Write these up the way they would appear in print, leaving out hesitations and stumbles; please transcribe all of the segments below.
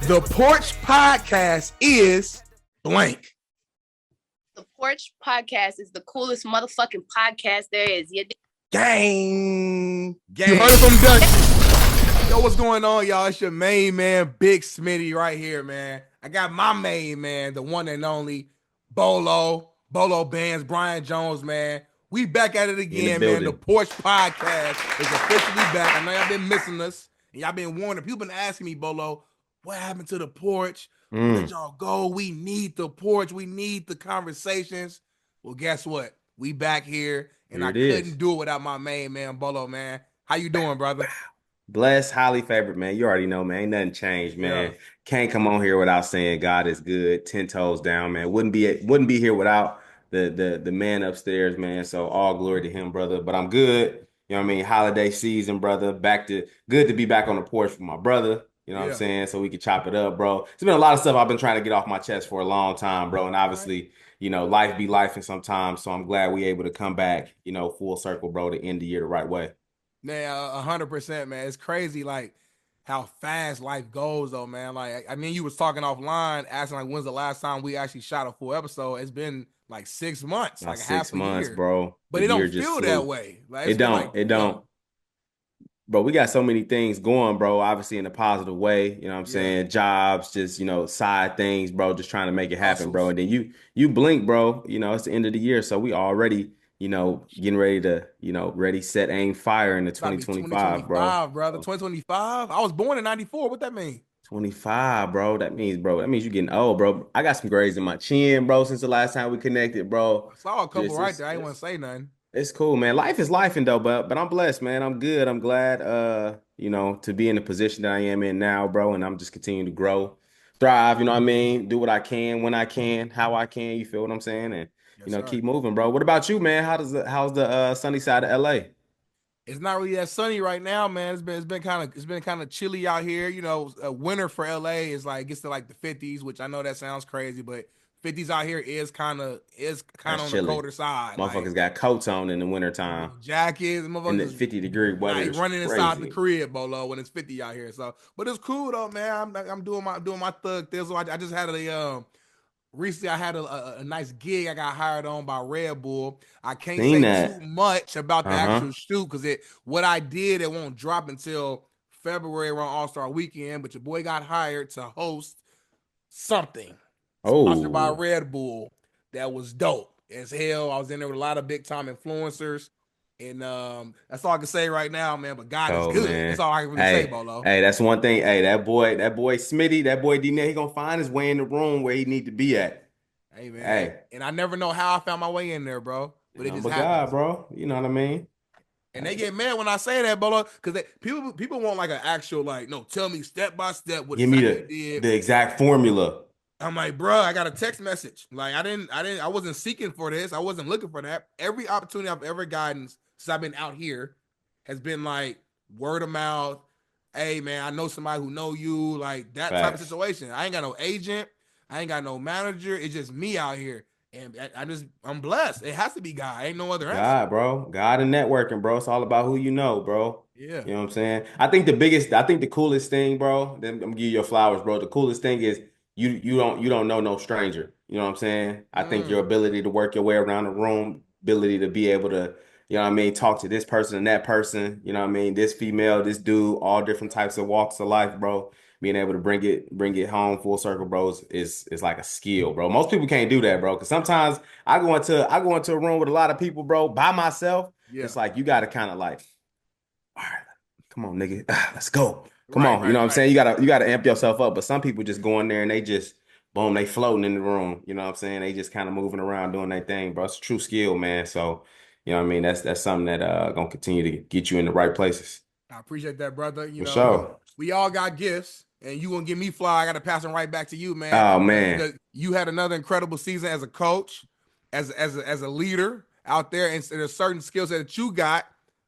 The Porch Podcast is blank. The Porch Podcast is the coolest motherfucking podcast there is. Gang. You heard it from Dutch. Yo, what's going on, y'all? It's your main man, Big Smitty, right here, man. I got my main man, the one and only Bolo Bands, Brian Jones, man. We back at it again, man. The Porch Podcast is officially back. I know y'all been missing us, and y'all been warning. People been asking me, Bolo, what happened to the Porch? Let y'all go. We need the Porch. We need the conversations. Well, guess what? We back here, and I couldn't do it without my main man, Bolo, man. How you doing, brother? Blessed, highly favored, man. You already know, man. Ain't nothing changed, man. Yeah. Can't come on here without saying God is good. 10 toes down, man. Wouldn't be here without the man upstairs, man. So all glory to him, brother. But I'm good. You know what I mean? Holiday season, brother. Good to be back on the porch with my brother. You know what I'm saying? So we could chop it up, bro. It's been a lot of stuff I've been trying to get off my chest for a long time, bro. And obviously, you know, life be life and sometimes. So I'm glad we able to come back, you know, full circle, bro, to end the year the right way. Man, 100%, man. It's crazy, like, how fast life goes, though, man. Like, I mean, you was talking offline, asking, like, when's the last time we actually shot a full episode? It's been, like, 6 months, like 6 months, bro. But it don't feel that way. Like, it don't. Bro, we got so many things going, bro, obviously in a positive way. You know what I'm saying? Jobs, just, you know, side things, bro, just trying to make it happen, bro. And then you blink, bro. You know, it's the end of the year, so we already, you know, getting ready to, you know, ready, set, aim, fire into 2025, bro. Brother. 2025? I was born in 94. What that mean? 25, bro. That means you're getting old, bro. I got some grades in my chin, bro, since the last time we connected, bro. I saw a couple right there. I didn't want to say nothing. It's cool, man. Life is life, though, but I'm blessed, man. I'm good. I'm glad, you know, to be in the position that I am in now, bro. And I'm just continuing to grow, thrive. You know what I mean? Do what I can, when I can, how I can. You feel what I'm saying? And you know, keep moving, bro. What about you, man? How's the sunny side of LA? It's not really that sunny right now, man. It's been kind of chilly out here. You know, winter for LA is like gets to like the 50s, which I know that sounds crazy, but 50s out here is kind of on chilly. The colder side. Motherfuckers got coats on in the wintertime. Jackets, motherfuckers. In the 50-degree weather. Like running inside the crib, Bolo, when it's 50 out here. So, but it's cool though, man. I'm doing my thug thing. So I just had recently I had a nice gig I got hired on by Red Bull. I can't say too much about the actual shoot because what I did, it won't drop until February around All-Star Weekend. But your boy got hired to host something. Sponsored by Red Bull. That was dope as hell. I was in there with a lot of big time influencers. And that's all I can say right now, man. But God is good. Man. That's all I can really say, Bolo. Hey, that's one thing. Hey, that boy Smitty, that boy D-Net, he gonna find his way in the room where he need to be at. Hey, man. Hey. And I never know how I found my way in there, bro. But it just happened. God, bro. You know what I mean? And they get mad when I say that, Bolo, because people want like an actual, like, no, tell me step by step what the exact formula. I'm like, bro, I got a text message. Like, I wasn't seeking for this. I wasn't looking for that. Every opportunity I've ever gotten since I've been out here has been like word of mouth. Hey, man, I know somebody who know you. Like that type of situation. I ain't got no agent. I ain't got no manager. It's just me out here. And I'm blessed. It has to be God. Ain't no other answer. God, bro. God and networking, bro. It's all about who you know, bro. Yeah. You know what I'm saying? I think the coolest thing, bro, then I'm gonna give you your flowers, bro. The coolest thing is you don't know no stranger. You know what I'm saying? I think your ability to work your way around the room, ability to be able to, you know what I mean, talk to this person and that person, you know what I mean, this female, this dude, all different types of walks of life, bro. Being able to bring it home full circle, bro, is like a skill, bro. Most people can't do that, bro. Because sometimes I go into a room with a lot of people, bro, by myself. Yeah. It's like you gotta kind of like, all right, come on, nigga, let's go. Come on, you know what I'm saying? You gotta amp yourself up. But some people just go in there and they just boom, they floating in the room. You know what I'm saying? They just kind of moving around doing their thing, bro. It's a true skill, man. So, you know what I mean? That's something that gonna continue to get you in the right places. I appreciate that, brother. You know, sure. We all got gifts, and you gonna give me fly. I gotta pass them right back to you, man. Oh man, you had another incredible season as a coach, as a leader out there, and there's certain skills that you got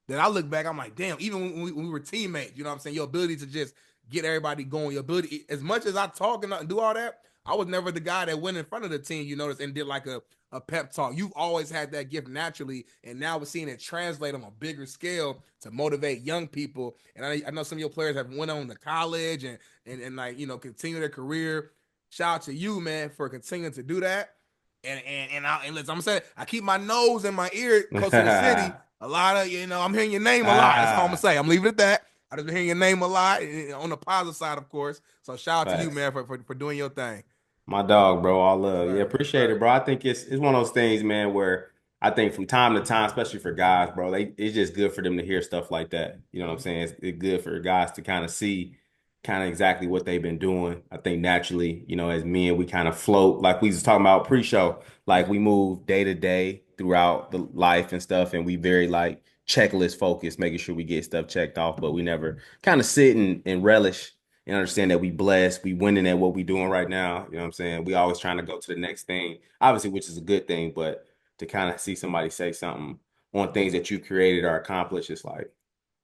that I look back, I'm like, damn. Even when we were teammates, you know what I'm saying? Your ability to just get everybody going, your ability, as much as I talk and do all that, I was never the guy that went in front of the team, you notice, and did like a pep talk. You've always had that gift naturally, and now we're seeing it translate on a bigger scale to motivate young people. And I know some of your players have went on to college and like, you know, continue their career. Shout out to you, man, for continuing to do that. And listen, I'm saying I keep my nose and my ear close to the city. A lot of, you know, I'm hearing your name a lot. That's all I'm gonna say. I'm leaving it at that. I just been hearing your name a lot on the positive side, of course. So shout out to you, man, for doing your thing. My dog, bro. All love. Sir, Yeah, yes, appreciate sir. it, bro. I think it's one of those things, man, where I think from time to time, especially for guys, bro, it's just good for them to hear stuff like that. You know what I'm saying? It's good for guys to kind of see kind of exactly what they've been doing. I think naturally, you know, as men, we kind of float like we was talking about pre-show, like we move day to day throughout the life and stuff, and we very like checklist focused, making sure we get stuff checked off, but we never kind of sit and relish and understand that we blessed, we winning at what we doing right now. You know what I'm saying? We always trying to go to the next thing, obviously, which is a good thing, but to kind of see somebody say something on things that you created or accomplished, it's like,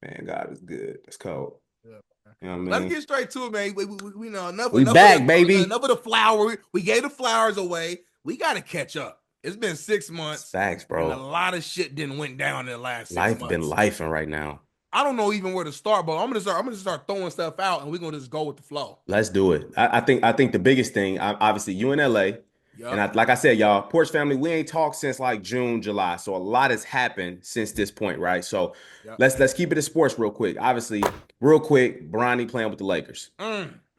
man, God is good. That's cold. Yeah. You know what I mean? Let's get straight to it, man. We know enough. We Enough back, of baby. enough of the flower. We gave the flowers away. We got to catch up. It's been 6 months, Facts, and a bro. lot of shit didn't went down in the last 6 Life been months. lifing right now. I don't know even where to start, but I'm gonna start throwing stuff out, and we're gonna just go with the flow. Let's do it. I think the biggest thing, obviously, you in LA, and Yep. like I said, y'all, Porch family, we ain't talked since like June, July, so a lot has happened since this point, right? So Yep. let's keep it in sports real quick. Obviously, real quick, Bronny playing with the Lakers.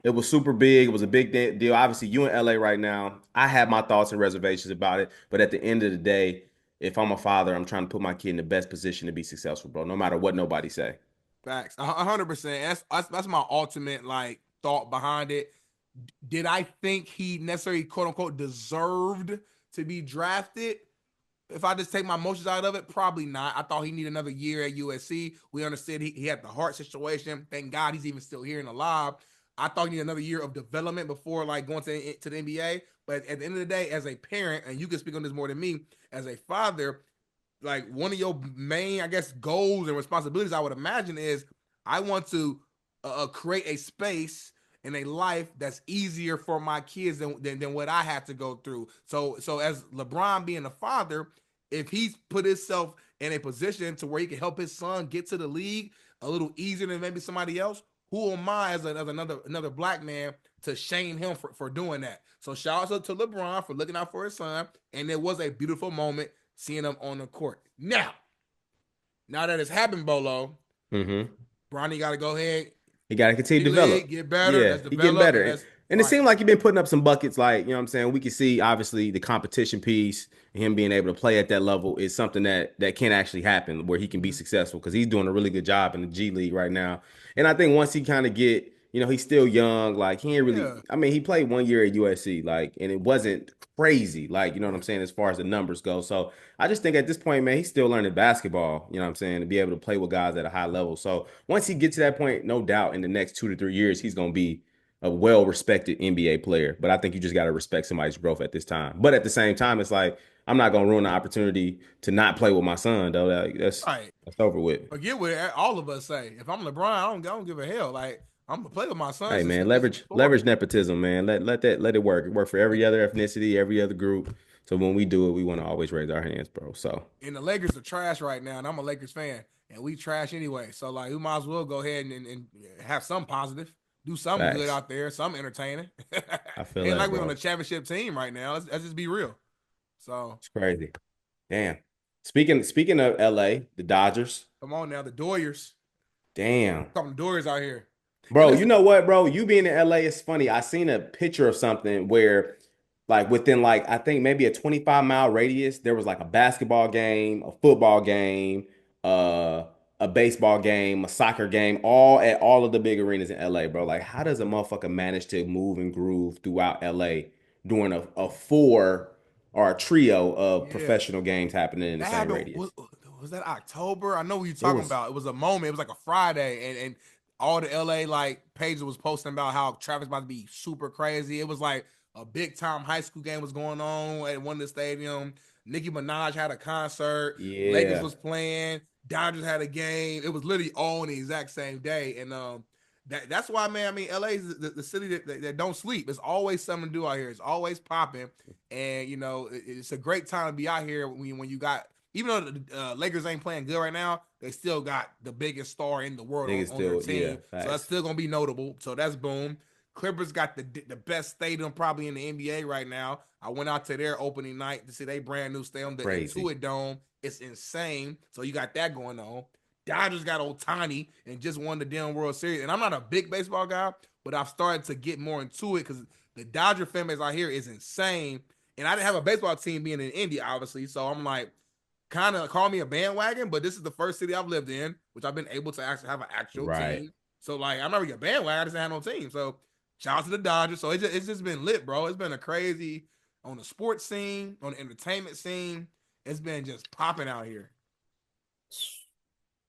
It was super big. It was a big deal. Obviously, you in LA right now. I have my thoughts and reservations about it, but at the end of the day, if I'm a father, I'm trying to put my kid in the best position to be successful, bro. No matter what nobody say. Facts. 100%. That's my ultimate like thought behind it. Did I think he necessarily quote unquote deserved to be drafted? If I just take my emotions out of it, probably not. I thought he needed another year at USC. We understood he had the heart situation. Thank God he's even still here and alive. I thought he needed another year of development before like going to the NBA. But at the end of the day, as a parent, and you can speak on this more than me, as a father, like one of your main, I guess, goals and responsibilities, I would imagine, is I want to create a space in a life that's easier for my kids than what I had to go through. So as LeBron being a father, if he's put himself in a position to where he can help his son get to the league a little easier than maybe somebody else, who am I as another black man to shame him for doing that? So shout out to LeBron for looking out for his son, and it was a beautiful moment seeing him on the court. Now that it's happened, Bolo, Bronny got to go ahead. He got to continue to develop. Get better. Yeah, Let's he getting develop. better. And And it seemed like he been putting up some buckets. Like, you know what I'm saying? We can see, obviously, the competition piece, him being able to play at that level is something that can actually happen where he can be successful because he's doing a really good job in the G League right now. And I think once he kind of get, you know, he's still young. Like, he ain't really, I mean, he played 1 year at USC, like, and it wasn't crazy, like, you know what I'm saying, as far as the numbers go. So I just think at this point, man, he's still learning basketball, you know what I'm saying, to be able to play with guys at a high level. So once he gets to that point, no doubt in the next 2 to 3 years, he's going to be a well-respected NBA player. But I think you just got to respect somebody's growth at this time. But at the same time, it's like, I'm not going to ruin the opportunity to not play with my son, though. That's over with. Forget what all of us say. If I'm LeBron, I don't give a hell. Like, I'm gonna play with my son. Hey man, leverage nepotism, man. Let it work. It work for every other ethnicity, every other group. So when we do it, we want to always raise our hands, bro. So and the Lakers are trash right now, and I'm a Lakers fan, and we trash anyway. So like, we might as well go ahead and have some positive, do something good out there, some entertaining. I feel and that, like bro. we're on a championship team right now. Let's just be real. So it's crazy. Damn. Speaking of LA, the Dodgers. Come on now, the Doyers. Damn. Couple Doyers out here. Bro, you know what, bro? You being in LA is funny. I seen a picture of something where, like, within, like, I think maybe a 25-mile radius, there was like a basketball game, a football game, a baseball game, a soccer game, all at all of the big arenas in LA, bro. Like, how does a motherfucker manage to move and groove throughout LA during a four or a trio of professional games happening in the same radius? Was that October? I know what you're talking about. It was a moment. It was like a Friday, and all the LA like pages was posting about how traffic's about to be super crazy. It was like a big time high school game was going on at one of the stadium. Nicki Minaj had a concert. Yeah. Lakers was playing. Dodgers had a game. It was literally all on the exact same day. And That's why, man. I mean, LA is the city that don't sleep. It's always something to do out here. It's always popping, and you know, it's a great time to be out here when you got. Even though the Lakers ain't playing good right now, they still got the biggest star in the world Niggas on their still, yeah, team. So that's facts. still gonna be notable. So that's boom. Clippers got the best stadium probably in the NBA right now. I went out to their opening night to see their brand new stadium, the Crazy. Intuit Dome. It's insane. So you got that going on. Dodgers got Otani and just won the damn World Series. And I'm not a big baseball guy, but I've started to get more into it because the Dodger fan base out here is insane. And I didn't have a baseball team being in Indy, obviously. So I'm like, kind of call me a bandwagon, but this is the first city I've lived in, which I've been able to actually have an actual team. So like, I'm not really a bandwagon. I just had no team. So shout out to the Dodgers. So it's just been lit, bro. It's been a crazy on the sports scene, on the entertainment scene. It's been just popping out here.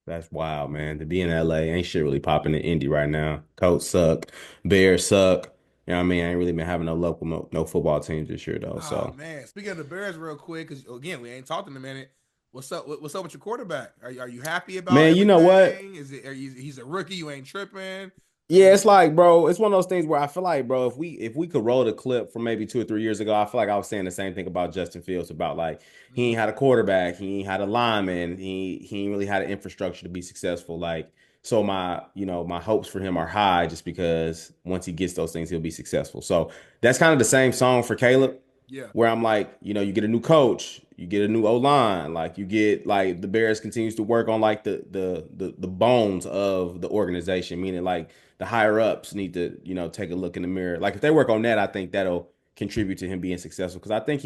That's wild, man. To be in LA, ain't shit really popping in Indy right now. Colts suck, Bears suck. You know what I mean? I ain't really been having no local no football teams this year though. Oh So man, speaking of the Bears, real quick, because again, we ain't talked in a minute. What's up? What's up with your quarterback? Are you happy about man, you know what? everything? Is it? He's a rookie. You ain't tripping. I Yeah, mean, it's like, bro, it's one of those things where I feel like, bro, if we could roll the clip from maybe 2 or 3 years ago, I feel like I was saying the same thing about Justin Fields about like he ain't had a quarterback, he ain't had a lineman, he ain't really had an infrastructure to be successful. Like, so my hopes for him are high just because once he gets those things, he'll be successful. So that's kind of the same song for Caleb yeah, where I'm like, you get a new coach, you get a new O line, like you get like the Bears continues to work on like the bones of the organization, meaning like the higher ups need to take a look in the mirror. Like if they work on that, I think that'll contribute to him being successful because I think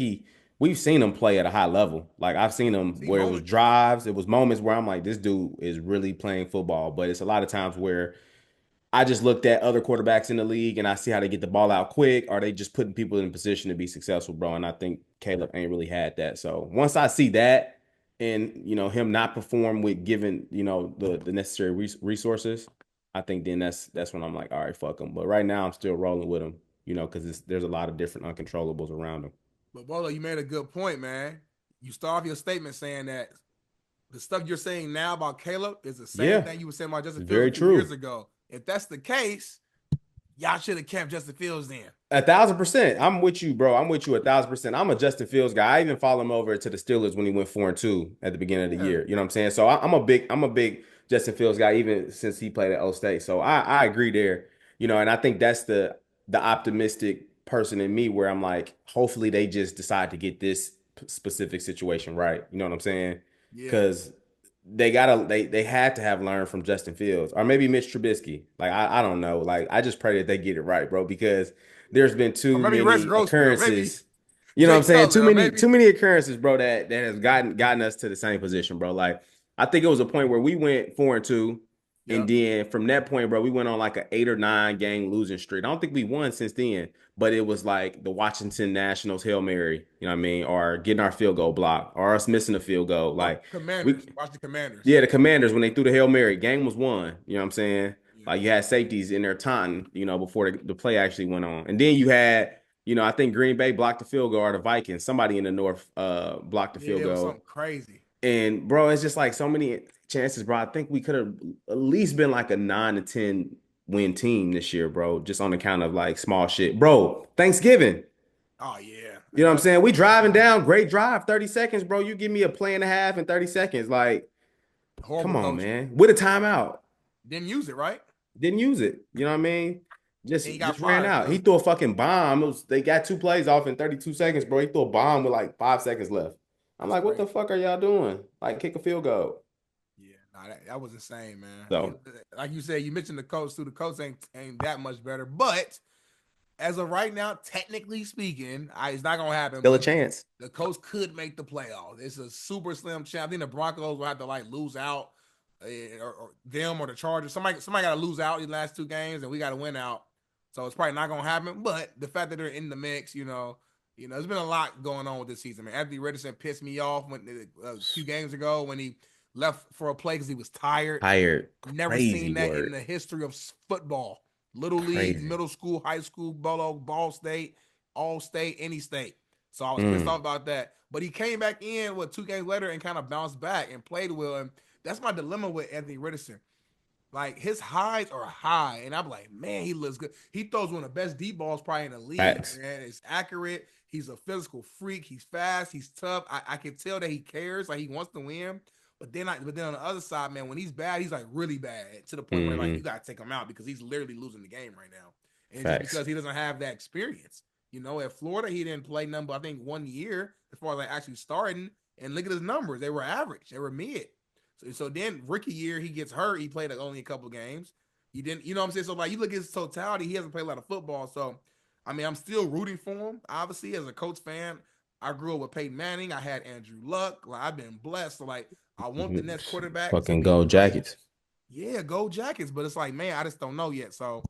we've seen him play at a high level. Like I've seen him see where it was moments. drives, it was moments where I'm like, this dude is really playing football, but it's a lot of times where I just looked at other quarterbacks in the league and I see how they get the ball out quick. Are they just putting people in position to be successful, bro? And I think Caleb ain't really had that. So once I see that and him not perform with given the necessary resources, I think then that's when I'm like, all right, fuck him. But right now I'm still rolling with him, because there's a lot of different uncontrollables around him. But Bolo, you made a good point, man. You start off your statement saying that the stuff you're saying now about Caleb is the same Yeah, thing you were saying about Justin Fields very a few years true. ago. If that's the case, y'all should have kept Justin Fields then. 1,000%. I'm with you, bro. I'm with you 1,000%. I'm a Justin Fields guy. I even follow him over to the Steelers when he went 4-2 at the beginning of the Yeah. year. You know what I'm saying? So I'm a big Justin Fields guy, even since he played at O State. So I agree there. And I think that's the optimistic person in me where I'm like, hopefully they just decide to get this specific situation right. You know what I'm saying? Yeah. Because they had to have learned from Justin Fields or maybe Mitch Trubisky. Like I don't know. Like I just pray that they get it right, bro, because there's been Or too maybe Rex many Grossman, or maybe occurrences. You know what Jay I'm saying? Too Cutler, or many maybe too many occurrences, bro, that has gotten us to the same position, bro. Like I think it was a point where we went 4-2, and yep. then from that point, bro, we went on like an 8 or 9 game losing streak. I don't think we won since then, but it was like the Washington Nationals Hail Mary, you know what I mean, or getting our field goal blocked, or us missing a field goal. Oh, Like we Commanders. Watch the Commanders. yeah, the Commanders when they threw the Hail Mary, game was won. You know what I'm saying? Yeah. Like you had safeties in there taunting, before the play actually went on. And then you had, I think Green Bay blocked the field goal or the Vikings. Somebody in the North blocked the Yeah, field it was goal. something crazy. And bro, it's just like so many chances, bro. I think we could have at least been like a 9 to 10 win team this year, bro, just on account of like small shit. Bro, Thanksgiving. Oh yeah. You know what I'm Yep. saying? We driving down, great drive, 30 seconds, bro. You give me a play and a half in 30 seconds. Like, Horrible come on, coaching. man. With a timeout. Didn't use it, right? Didn't use it. You know what I mean? And he Just got ran fired out. He too. threw a fucking bomb. They got 2 plays off in 32 seconds, bro. He threw a bomb with like 5 seconds left. I'm That's like, what the crazy. fuck are y'all doing? Like, kick a field goal. Yeah, nah, that was insane, man. So, Like you said, you mentioned the coach too. The coach ain't that much better, but as of right now, technically speaking, it's not gonna happen. still a But chance. the coach could make the playoffs. It's a super slim chance. I think the Broncos will have to like lose out, or them or the Chargers. Somebody got to lose out these last 2 games, and we got to win out. So it's probably not gonna happen. But the fact that they're in the mix, there's been a lot going on with this season. Man, Anthony Richardson pissed me off when a few games ago when he left for a play because he was tired. Hired. Never Crazy seen that in work. the history of football. Little league, Crazy. middle school, high school, Ball State, all state, any state. So I was pissed Mm. off about that. But he came back in 2 games later and kind of bounced back and played well. And that's my dilemma with Anthony Richardson. Like his highs are high, and I'm like, man, he looks good. He throws one of the best deep balls probably in the league, Facts. man. It's accurate. He's a physical freak. He's fast. He's tough. I can tell that he cares, like he wants to win. But then on the other side, man, when he's bad, he's like really bad to the point where like Mm-hmm. you gotta take him out because he's literally losing the game right now, and it's just Facts. because he doesn't have that experience. At Florida, he didn't play number I think 1 year as far as like actually starting. And look at his numbers; they were average. They were mid. So then rookie year, he gets hurt. He played like only a couple games. He didn't, what I'm saying? So like you look at his totality, he hasn't played a lot of football. So I mean, I'm still rooting for him. Obviously, as a Colts fan, I grew up with Peyton Manning. I had Andrew Luck. Like I've been blessed. So like I want the next quarterback to Fucking be gold great. jackets. Yeah, go Jackets. But it's like, man, I just don't know yet. So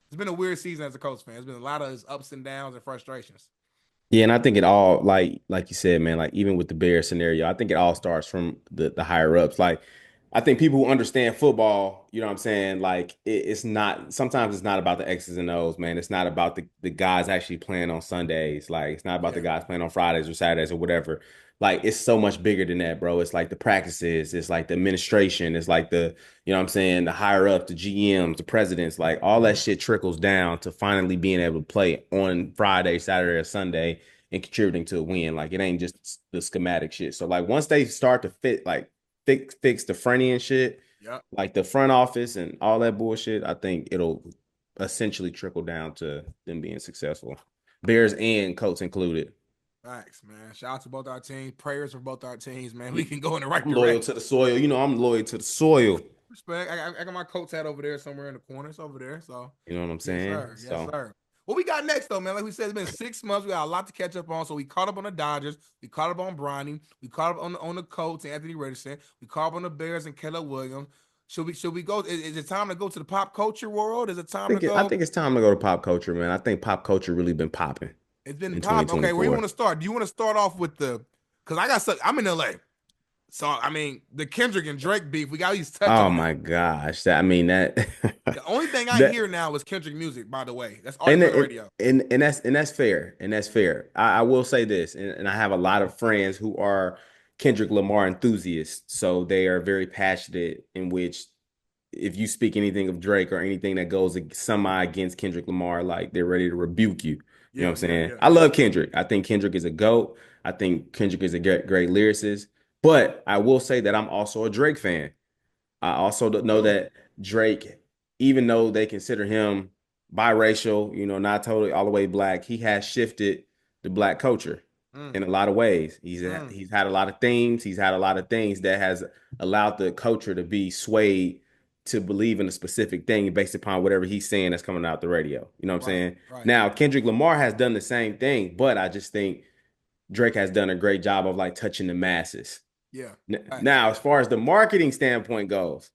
it's been a weird season as a Colts fan. It's been a lot of ups and downs and frustrations. Yeah, and I think it all like you said, man, like even with the Bears scenario, I think it all starts from the higher ups. Like I think people who understand football, you know what I'm saying? Like it's not sometimes it's not about the X's and O's, man. It's not about the guys actually playing on Sundays. Like it's not about the Yeah. guys playing on Fridays or Saturdays or whatever. Like it's so much bigger than that, bro. It's like the practices, it's like the administration, it's like you know what I'm saying, the higher up, the GMs, the presidents, like all that shit trickles down to finally being able to play on Friday, Saturday, or Sunday and contributing to a win. Like it ain't just the schematic shit. So like once they start to fix the front end shit, Yep. like the front office and all that bullshit, I think it'll essentially trickle down to them being successful. Bears and Colts included. Thanks, man. Shout out to both our teams. Prayers for both our teams, man. We can go in the right I'm loyal direction. to the soil. You know, I'm loyal to the soil. Respect. I got my Colts hat over there somewhere in the corner. It's over there. So, You know what I'm yes, saying? sir. Yes, So sir. What we got next, though, man? Like we said, it's been 6 months. We got a lot to catch up on. So we caught up on the Dodgers. We caught up on Bronny. We caught up on the Colts and Anthony Richardson. We caught up on the Bears and Keller Williams. Should we go? Is it time to go to the pop culture world? Is it time to I go? think it's time to go to pop culture, man. I think pop culture really been popping It's been in pop. Okay, where you want 2024. to start? Do you want to start off with the? Because I got stuck. I'm in LA. So I mean, the Kendrick and Drake beef. We got to at least touch Oh on that. my gosh. I mean that The only thing I that hear now is Kendrick music. By the way, that's all they and play on the and radio. and that's fair. And that's fair. I will say this, and I have a lot of friends who are Kendrick Lamar enthusiasts. So they are very passionate in which if you speak anything of Drake or anything that goes semi against Kendrick Lamar, like they're ready to rebuke you. You know what Yeah, I'm yeah, saying? yeah. I love Kendrick. I think Kendrick is a GOAT. I think Kendrick is a great lyricist. But I will say that I'm also a Drake fan. I also don't know True. that Drake, even though they consider him biracial, you know, not totally all the way black, he has shifted the black culture Mm, in a lot of ways. mm, He's had a lot of themes. He's had a lot of things that has allowed the culture to be swayed to believe in a specific thing based upon whatever he's saying that's coming out the radio. You know what I'm right, saying? right. Now, Kendrick Lamar has done the same thing, but I just think Drake has done a great job of like touching the masses. Yeah. Facts. Now, as far as the marketing standpoint goes,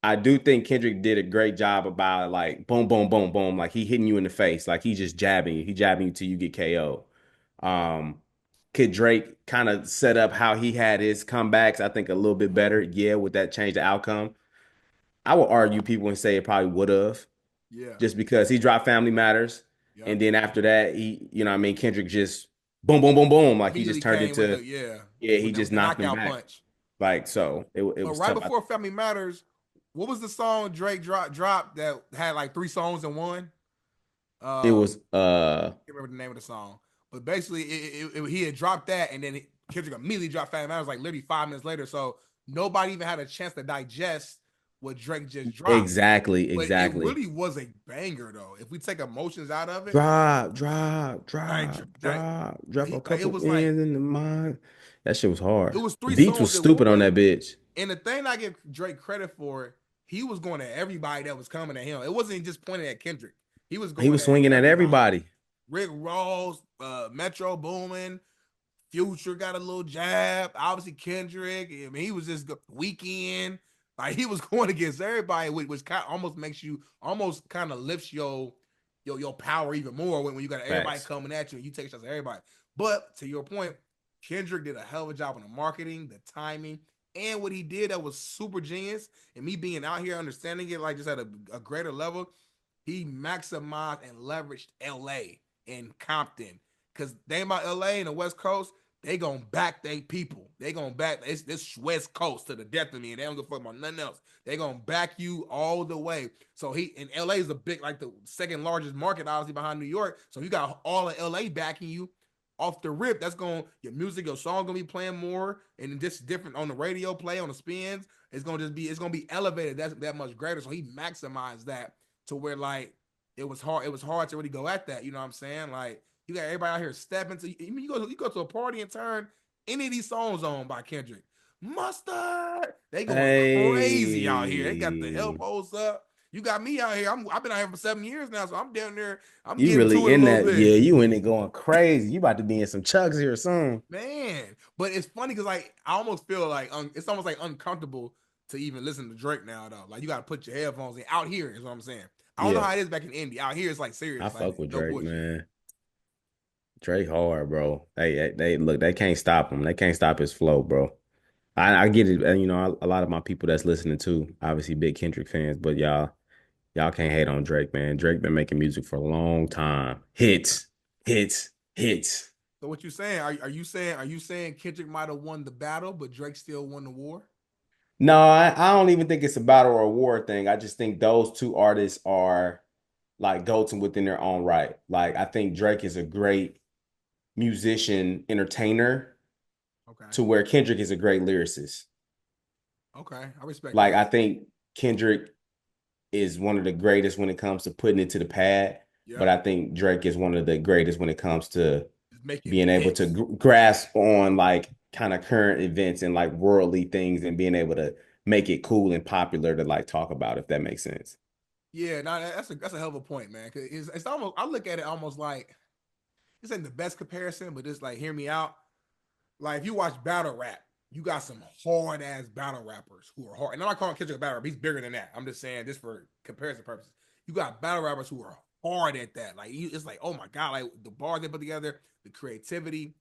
I do think Kendrick did a great job about like boom, boom, boom, boom, like he hitting you in the face, like he just jabbing you. He jabbing you till you get KO. Um, could Drake kind of set up how he had his comebacks? I think a little bit better. Yeah, would that change the outcome? I would argue people and say it probably would have, Yeah. just because he dropped Family Matters, Yep. and then after that, you know, what I mean, Kendrick just boom, boom, boom, boom, like he just Immediately turned came with into, the yeah, he with just the knocked him knockout back. punch. Like so, it But was right tough. before Family Matters, what was the song Drake dropped that had like 3 songs in one? It Um, was I can't remember the name of the song, but basically he had dropped that, and then Kendrick immediately dropped Family Matters like literally 5 minutes later. So nobody even had a chance to digest what Drake just dropped. exactly, But it exactly. really was a banger though. If we take emotions out of it, like, Drop a like it couple was like ends in the mind. That shit was it hard. was The three beats was songs in stupid on one. that bitch. And the thing I give Drake credit for, he was going at everybody that was coming at him. It wasn't just pointing at Kendrick. He was He going was at swinging at everybody. everybody. Rick Ross, Metro Boomin, Future got a little jab. Obviously Kendrick. I mean, he was just Weekend. Like he was going against everybody, which kind of almost makes you almost kind of lifts your power even more when you got everybody Facts. coming at you and you take shots at everybody. But to your point, Kendrick did a hell of a job on the marketing, the timing, and what he did that was super genius. And me being out here understanding it like just at a greater level, he maximized and leveraged LA and Compton. Because they about LA and the West Coast, they gonna back they people. They gonna back this West Coast to the death of me, and they don't give a fuck about nothing else. They gonna back you all the way. So he in LA is a big, like the second largest market, obviously behind New York. So you got all of LA backing you off the rip. That's going your music, your song gonna be playing more, and just different on the radio play, on the spins. It's gonna be elevated. That's that much greater. So he maximized that to where like it was hard to really go at that. You know what I'm saying? Like you got everybody out here stepping to. I mean, you go to a party and turn any of these songs on by Kendrick. Mustard, they going crazy out here. They got the Hey, elbows up. You got me out here. I've been out here for 7 years now, so I'm down there. I'm you getting to really it a in little that? bit, Yeah, you in it going crazy. You about to be in some chugs here soon. man. But it's funny because like I almost feel like it's almost like uncomfortable to even listen to Drake now, though. Like you got to put your headphones in. Out here is what I'm saying. I don't know Yeah, how it is back in Indy. Out here, it's like I serious, like fuck with no Drake, bullshit. man. Drake hard, bro. They look. They can't stop him. They can't stop his flow, bro. I get it. And, a lot of my people that's listening too, obviously big Kendrick fans, but y'all can't hate on Drake, man. Drake been making music for a long time. Hits, hits, hits. So what you saying? Are you saying Kendrick might have won the battle, but Drake still won the war? No, I don't even think it's a battle or a war thing. I just think those two artists are like goats and within their own right. Like I think Drake is a great musician, entertainer, Okay, to where Kendrick is a great lyricist. okay, I respect Like that. I think Kendrick is one of the greatest when it comes to putting it to the pad, but Yep, I think Drake is one of the greatest when it comes to just making being able to hits. grasp on like kind of current events and like worldly things and being able to make it cool and popular to like talk about, if that makes sense. Yeah, no, that's a hell of a point, man. Cause it's almost I look at it almost like this ain't the best comparison, but it's like hear me out. Like if you watch battle rap, you got some hard ass battle rappers who are hard. And I'm not calling Kendrick a battle rapper; he's bigger than that. I'm just saying this for comparison purposes. You got battle rappers who are hard at that. Like it's like, oh my god, like the bars they put together, the creativity.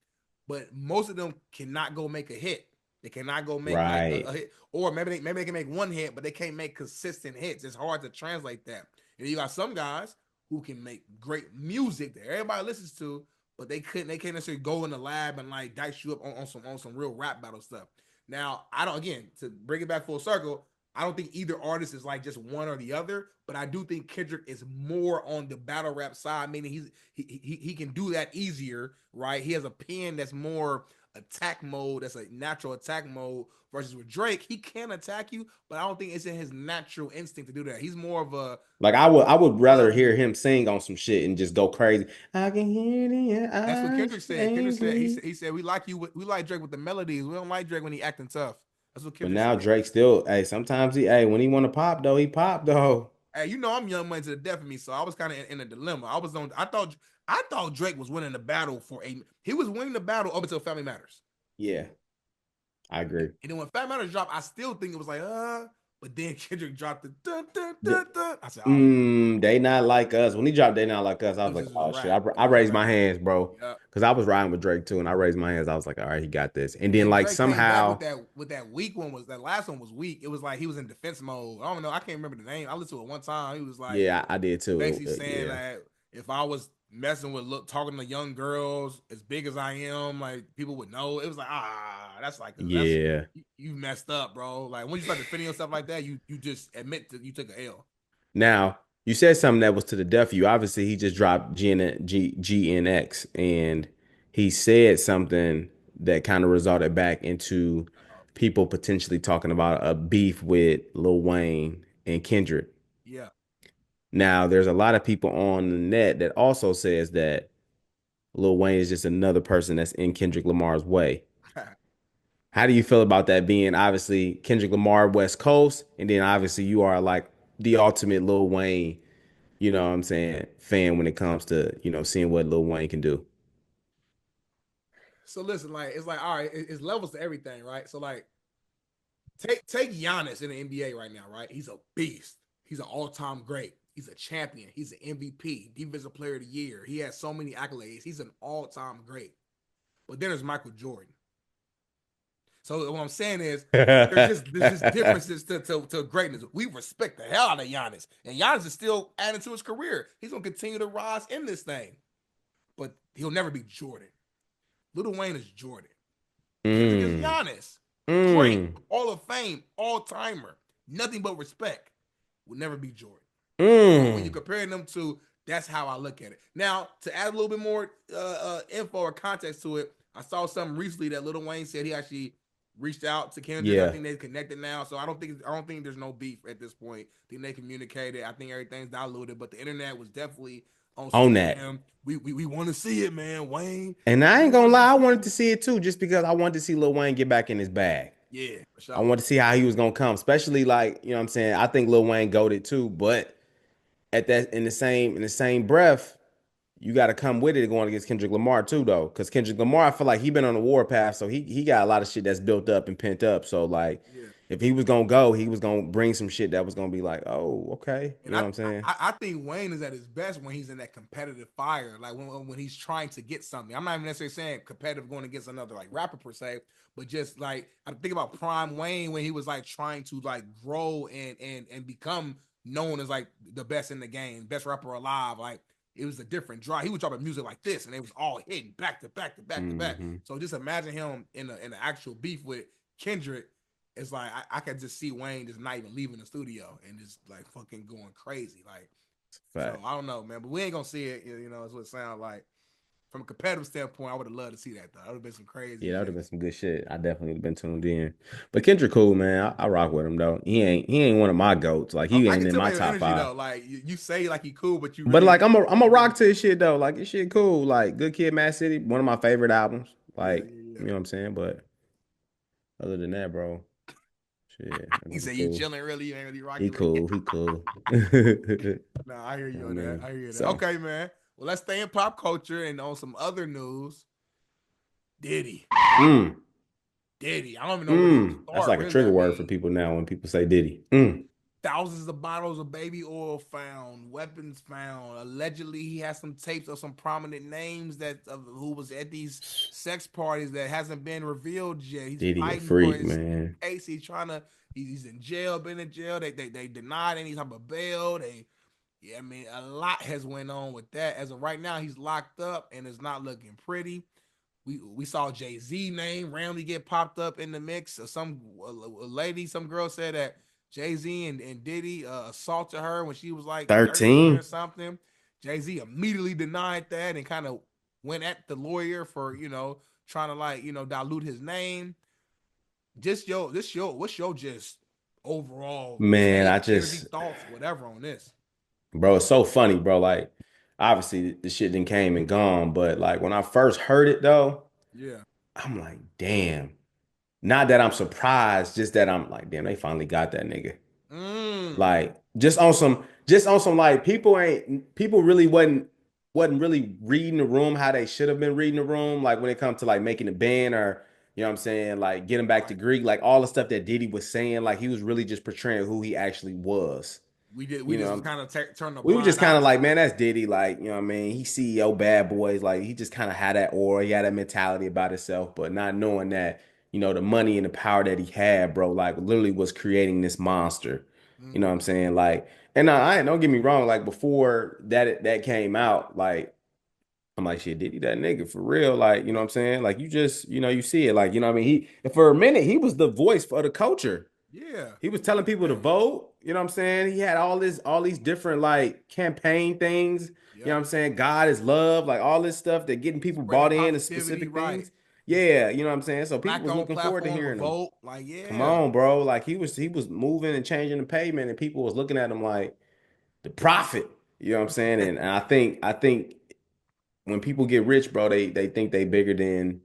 But most of them cannot go make a hit. They cannot go make like a Right. hit, or maybe they can make one hit, but they can't make consistent hits. It's hard to translate that. And you got some guys who can make great music that everybody listens to, but they can't necessarily go in the lab and like dice you up on some real rap battle stuff. Now, I don't again to bring it back full circle. I don't think either artist is like just one or the other, but I do think Kendrick is more on the battle rap side, meaning he can do that easier, right? He has a pen that's more attack mode, that's a natural attack mode versus with Drake, he can attack you, but I don't think it's in his natural instinct to do that. He's more of a Like I would rather love hear you. him sing on some shit and just go crazy. I can hear it in your That's what eyes, Kendrick said. Kendrick said angry. he said we like Drake with the melodies. We don't like Drake when he acting tough. That's what But Kendrick now said. Drake still, hey, sometimes when he want to pop though, he pop though. Hey, you know I'm young money to the death of me, so I was kind of in a dilemma. I thought Drake was winning the battle he was winning the battle up until Family Matters. Yeah, I agree. And then when Family Matters dropped, I still think it was like but then Kendrick dropped the dun dun The- dun dun. I said, oh man, They Not Like Us. When he dropped They Not Like Us, I it was was like, just a oh shit. rap. I It was a raised my rap. hands, bro. Yeah. Because I was riding with Drake too, and I raised my hands. I was like, all right, he got this. And And then then like Drake came back somehow, with that weak one was that last one was weak. It was like he was in defense mode. I don't know. I can't remember the name. I listened to it one time. He was like yeah, I did too. basically saying Yeah. that if I was messing with talking to young girls as big as I am, like people would know. It was like that's Yeah. you messed up, bro. Like when you start defending yourself like that, you just admit that you took an L. Now, you said something that was to the deaf of you. Obviously, he just dropped GNX, and he said something that kind of resulted back into people potentially talking about a beef with Lil Wayne and Kendrick. Yeah. Now, there's a lot of people on the net that also says that Lil Wayne is just another person that's in Kendrick Lamar's way. How do you feel about that being obviously Kendrick Lamar West Coast, and then obviously you are like the ultimate Lil Wayne, what I'm saying, fan when it comes to, seeing what Lil Wayne can do. So listen, like it's like all right, it's levels to everything, right? So like take Giannis in the NBA right now, right? He's a beast. He's an all-time great. He's a champion. He's an MVP, Defensive Player of the Year. He has so many accolades. He's an all-time great. But then there's Michael Jordan. So what I'm saying is there's just differences to greatness. We respect the hell out of Giannis, and Giannis is still adding to his career. He's gonna continue to rise in this thing, but he'll never be Jordan. Lil Wayne is Jordan. Kendrick is Mm. Giannis. Great. Mm. Hall of Fame. All-timer. Nothing but respect. Will never be Jordan. So when you Mm. compare them to, that's how I look at it. Now, to add a little bit more info or context to it, I saw something recently that Lil Wayne said he actually reached out to Kendrick. I Yeah. think they connected now, so I don't think there's no beef at this point. I think they communicated. I think everything's diluted, but the internet was definitely on some On that. damn. We want to see it, man. Wayne. And I ain't gonna lie, I wanted to see it too, just because I wanted to see Lil Wayne get back in his bag. Yeah, for I sure. wanted to see how he was gonna come, especially like, you know what I'm saying? I think Lil Wayne goated too, but at that in the same breath, you got to come with it going against Kendrick Lamar too, though, because Kendrick Lamar, I feel like he been on a war path, so he got a lot of shit that's built up and pent up. So like, Yeah. if he was gonna go, he was gonna bring some shit that was gonna be like, oh, okay, you And know I, what I'm saying? I I think Wayne is at his best when he's in that competitive fire, like when he's trying to get something. I'm not even necessarily saying competitive going against another like rapper per se, but just like I think about Prime Wayne when he was like trying to like grow and become known as like the best in the game, best rapper alive. Like it was a different drive. He was dropping music like this, and it was all hitting back to back to back to back. Hmm. So just imagine him in the actual beef with Kendrick. It's like I could just see Wayne just not even leaving the studio and just like fucking going crazy. Like, so Fact. I don't know, man, but we ain't gonna see it. You know, it's what it sounds like. From a competitive standpoint, I would have loved to see that though. That would have been some crazy Yeah, that would have shit. been some good shit. I definitely would have been tuned in. But Kendrick cool, man. I rock with him though. He ain't one of my goats. Like he I ain't can in tell by my your top energy five. though. Like you say like he cool, but you But really like I'm a rock to his shit though. Like his shit cool. Like Good Kid, Mad City, one of my favorite albums. yeah, Like, yeah, you yeah. know what I'm saying? But other than that, bro, shit, that He nigga said you cool. chilling really, you ain't really He rocking with it. cool. He cool. You Nah, I hear know you what I on that. mean? I hear that. So, Okay, man. Well, let's stay in pop culture and on some other news. Diddy. mm, Diddy. I don't even know where to even that's start. like a What does trigger that word for mean? people now when people say Diddy. Mm. Thousands of bottles of baby oil found, weapons found. Allegedly, he has some tapes of some prominent names that of who was at these sex parties that hasn't been revealed yet. He's Diddy a fighting for freak, his man. case. He's trying to. He's in jail, been in jail. They denied any type of bail. Yeah, I mean, a lot has went on with that. As of right now, he's locked up and it's not looking pretty. We saw Jay-Z name randomly get popped up in the mix. Some a lady, some girl said that Jay-Z and Diddy assaulted her when she was like 13 or 13. something. Jay-Z immediately denied that and kind of went at the lawyer for, trying to like, dilute his name. What's your just overall Man, I take, energy, just, thoughts, whatever on this? bro, it's so funny, bro. Like, obviously the shit then came and gone, but like when I first heard it though, Yeah. I'm like, damn. Not that I'm surprised, just that I'm like, damn, they finally got that nigga. Mm. Like just on some like people really wasn't really reading the room how they should have been reading the room. Like when it comes to like making a band or you know what I'm saying, like getting back to Right. Greek, like all the stuff that Diddy was saying, like he was really just portraying who he actually was. We You just know, kind of turn a we were just blind eye kind of to like, it. man, that's Diddy. Like, you know what I mean? He CEO bad boys. Like, he just kind of had that aura. He had that mentality about himself, but not knowing that, the money and the power that he had, bro, like literally was creating this monster. You know what I'm Mm-hmm. saying? Like, and I don't get me wrong, like before that came out, like I'm like, shit, Diddy that nigga for real. Like, you know what I'm saying? Like you just, you see it. Like, you know what I mean? For a minute, he was the voice for the culture. Yeah. He was telling people to Yeah. vote. You know what I'm saying? He had all these different like campaign things. You know what Yep. I'm saying? God is love, like all this stuff that getting people Spreading bought in to positivity, specific right? things. Yeah, you know what I'm saying? So people Black was owned looking forward to platform to hearing him. vote. Like, Come yeah. on, bro. Like he was moving and changing the pavement and people was looking at him like the prophet. You know what I'm saying? And I think when people get rich, bro, they think they bigger than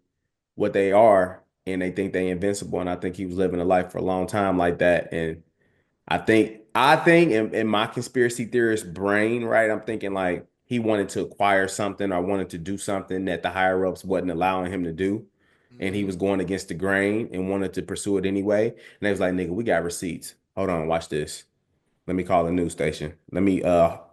what they are and they think they invincible. And I think he was living a life for a long time like that. And I think in my conspiracy theorist brain, right? I'm thinking like he wanted to acquire something or wanted to do something that the higher ups wasn't allowing him to do. And he Mm-hmm. was going against the grain and wanted to pursue it anyway. And they was like, nigga, we got receipts. Hold on, watch this. Let me call the news station. Let me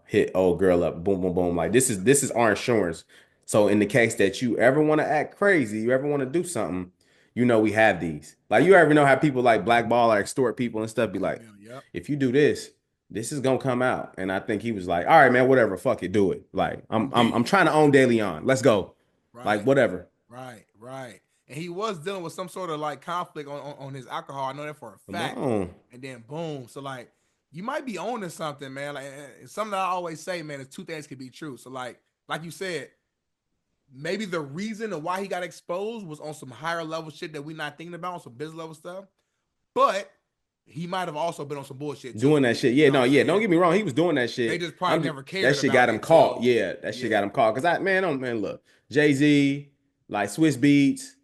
hit old girl up. Boom, boom, boom. Like this is our insurance. So in the case that you ever want to act crazy, you ever want to do something, we have these. Like you ever know how people like blackball or extort people and stuff be like, Blackmail. Yep. if you do this, this is gonna come out. And I think he was like, all right, man, whatever, fuck it, do it. Like I'm Indeed. trying to own De Leon. Let's go. Like Right. whatever. Right. Right. and he was dealing with some sort of like conflict on his alcohol. I know that for a Come fact. on. And then boom, so like you might be owning something, man. Like something that I always say, man, is two things could be true. So like you said, maybe the reason of why he got exposed was on some higher level shit that we're not thinking about, on some business level stuff. But he might have also been on some bullshit too. Doing that shit. Yeah, no, yeah. Don't get me wrong. He was doing that shit. They just probably never That cared shit about got it him caught. until Yeah, that shit got him caught. Cause man, look, Jay-Z, like Swiss Beats,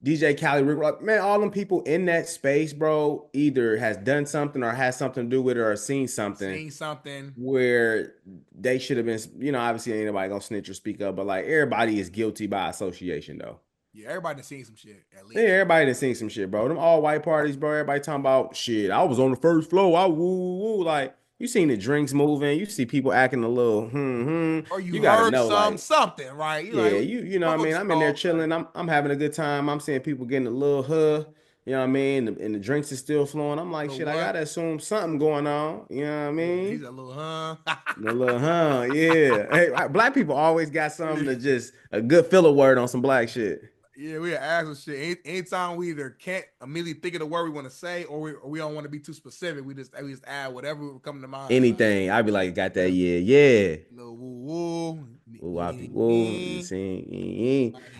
DJ Khaled, Rick Ross, man, all them people in that space, bro, either has done something or has something to do with it or seen something where they should have been, obviously ain't nobody gonna snitch or speak up, but like everybody is guilty by association though. Yeah, everybody done seen some shit at least. Yeah, everybody done seen some shit, bro. Them all white parties, bro. Everybody talking about shit. I was on the first floor. I woo. Like, you seen the drinks moving. You see people acting a little Or you gotta heard know, like, something, right? You know what I mean? I'm in there chilling. I'm having a good time. I'm seeing people getting a little you know what I mean? And the drinks is still flowing. I'm like, shit, I gotta assume something going on. You know what I mean? He's a little A little yeah. Hey, black people always got something to just a good filler word on some black shit. Yeah, we ask some shit. Anytime we either can't immediately think of the word we want to say, or we don't want to be too specific, we just add whatever will come to mind. Anything. I'd be like, got that, yeah. Little woo.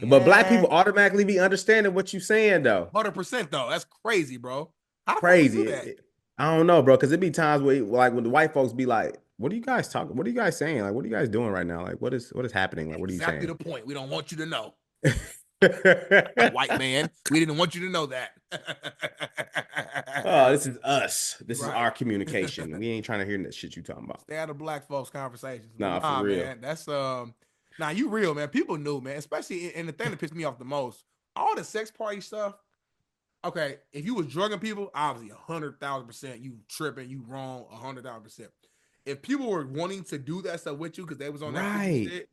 But black people automatically be understanding what you saying though. 100% though. That's crazy, bro. How crazy. Do that? I don't know, bro. Cause it be times where like when the white folks be like, what are you guys talking? What are you guys saying? Like, what are you guys doing right now? Like, what is happening? Like, what are you saying? Exactly the point. We don't want you to know. White man, we didn't want you to know that. Oh, this is us. This is our communication. We ain't trying to hear that shit you talking about. Stay out of black folks conversations. Nah, for real. Man, that's nah, you real, man. People knew, man. Especially and the thing that pissed me off the most, all the sex party stuff. Okay, if you was drugging people, obviously 100,000% you tripping, you wrong, 100,000%. If people were wanting to do that stuff with you because they was on that shit.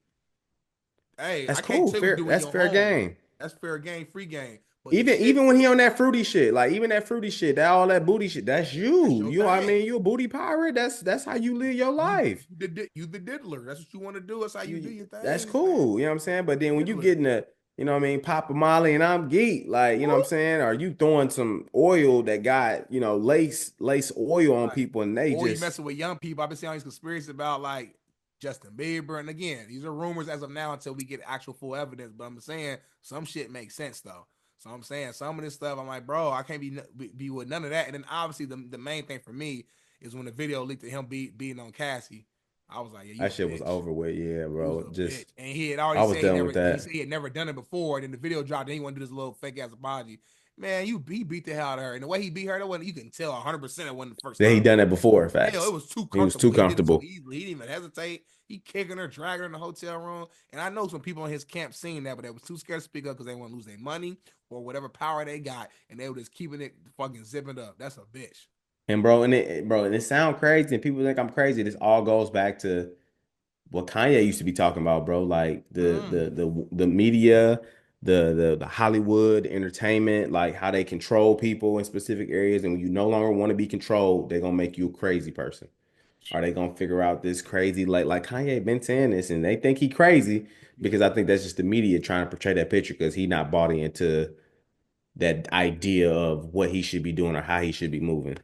Hey, that's cool. That's fair game. That's fair game, free game. But even when he on that fruity shit, like even that fruity shit, that all that booty shit, that's you. You know what I mean? You a booty pirate. That's how you live your life. You the diddler. That's what you want to do. That's how you do your thing. That's cool. Man. You know what I'm saying? But then when you getting a, you know what I mean, Papa Molly and I'm geek, like, you know what I'm saying? Are you throwing some oil that got, lace oil on people and they or you messing with young people? I've been seeing all these conspiracies about like Justin Bieber, and again, these are rumors as of now until we get actual full evidence. But I'm saying some shit makes sense though. So I'm saying some of this stuff, I'm like, bro, I can't be with none of that. And then obviously the main thing for me is when the video leaked of him beating on Cassie. I was like, yeah, that shit was over with, yeah, bro. Just and he had already said he had never done it before. And then the video dropped, and he wanted to do this little fake ass apology. Man, he beat the hell out of her, and the way he beat her, you can tell 100% it wasn't the first time. He done it before, in fact. Hell, it was too comfortable. He was too comfortable. He didn't even hesitate. He kicking her, dragging her in the hotel room. And I know some people in his camp seen that, but they was too scared to speak up because they want to lose their money or whatever power they got, and they were just keeping it fucking zipping up. That's a bitch. And and it sound crazy, and people think I'm crazy. This all goes back to what Kanye used to be talking about, bro. Like the media, the Hollywood entertainment, like how they control people in specific areas, and when you no longer want to be controlled, they're gonna make you a crazy person. Are they gonna figure out this crazy like Kanye been saying this, and they think he crazy because I think that's just the media trying to portray that picture because he not bought into that idea of what he should be doing or how he should be moving.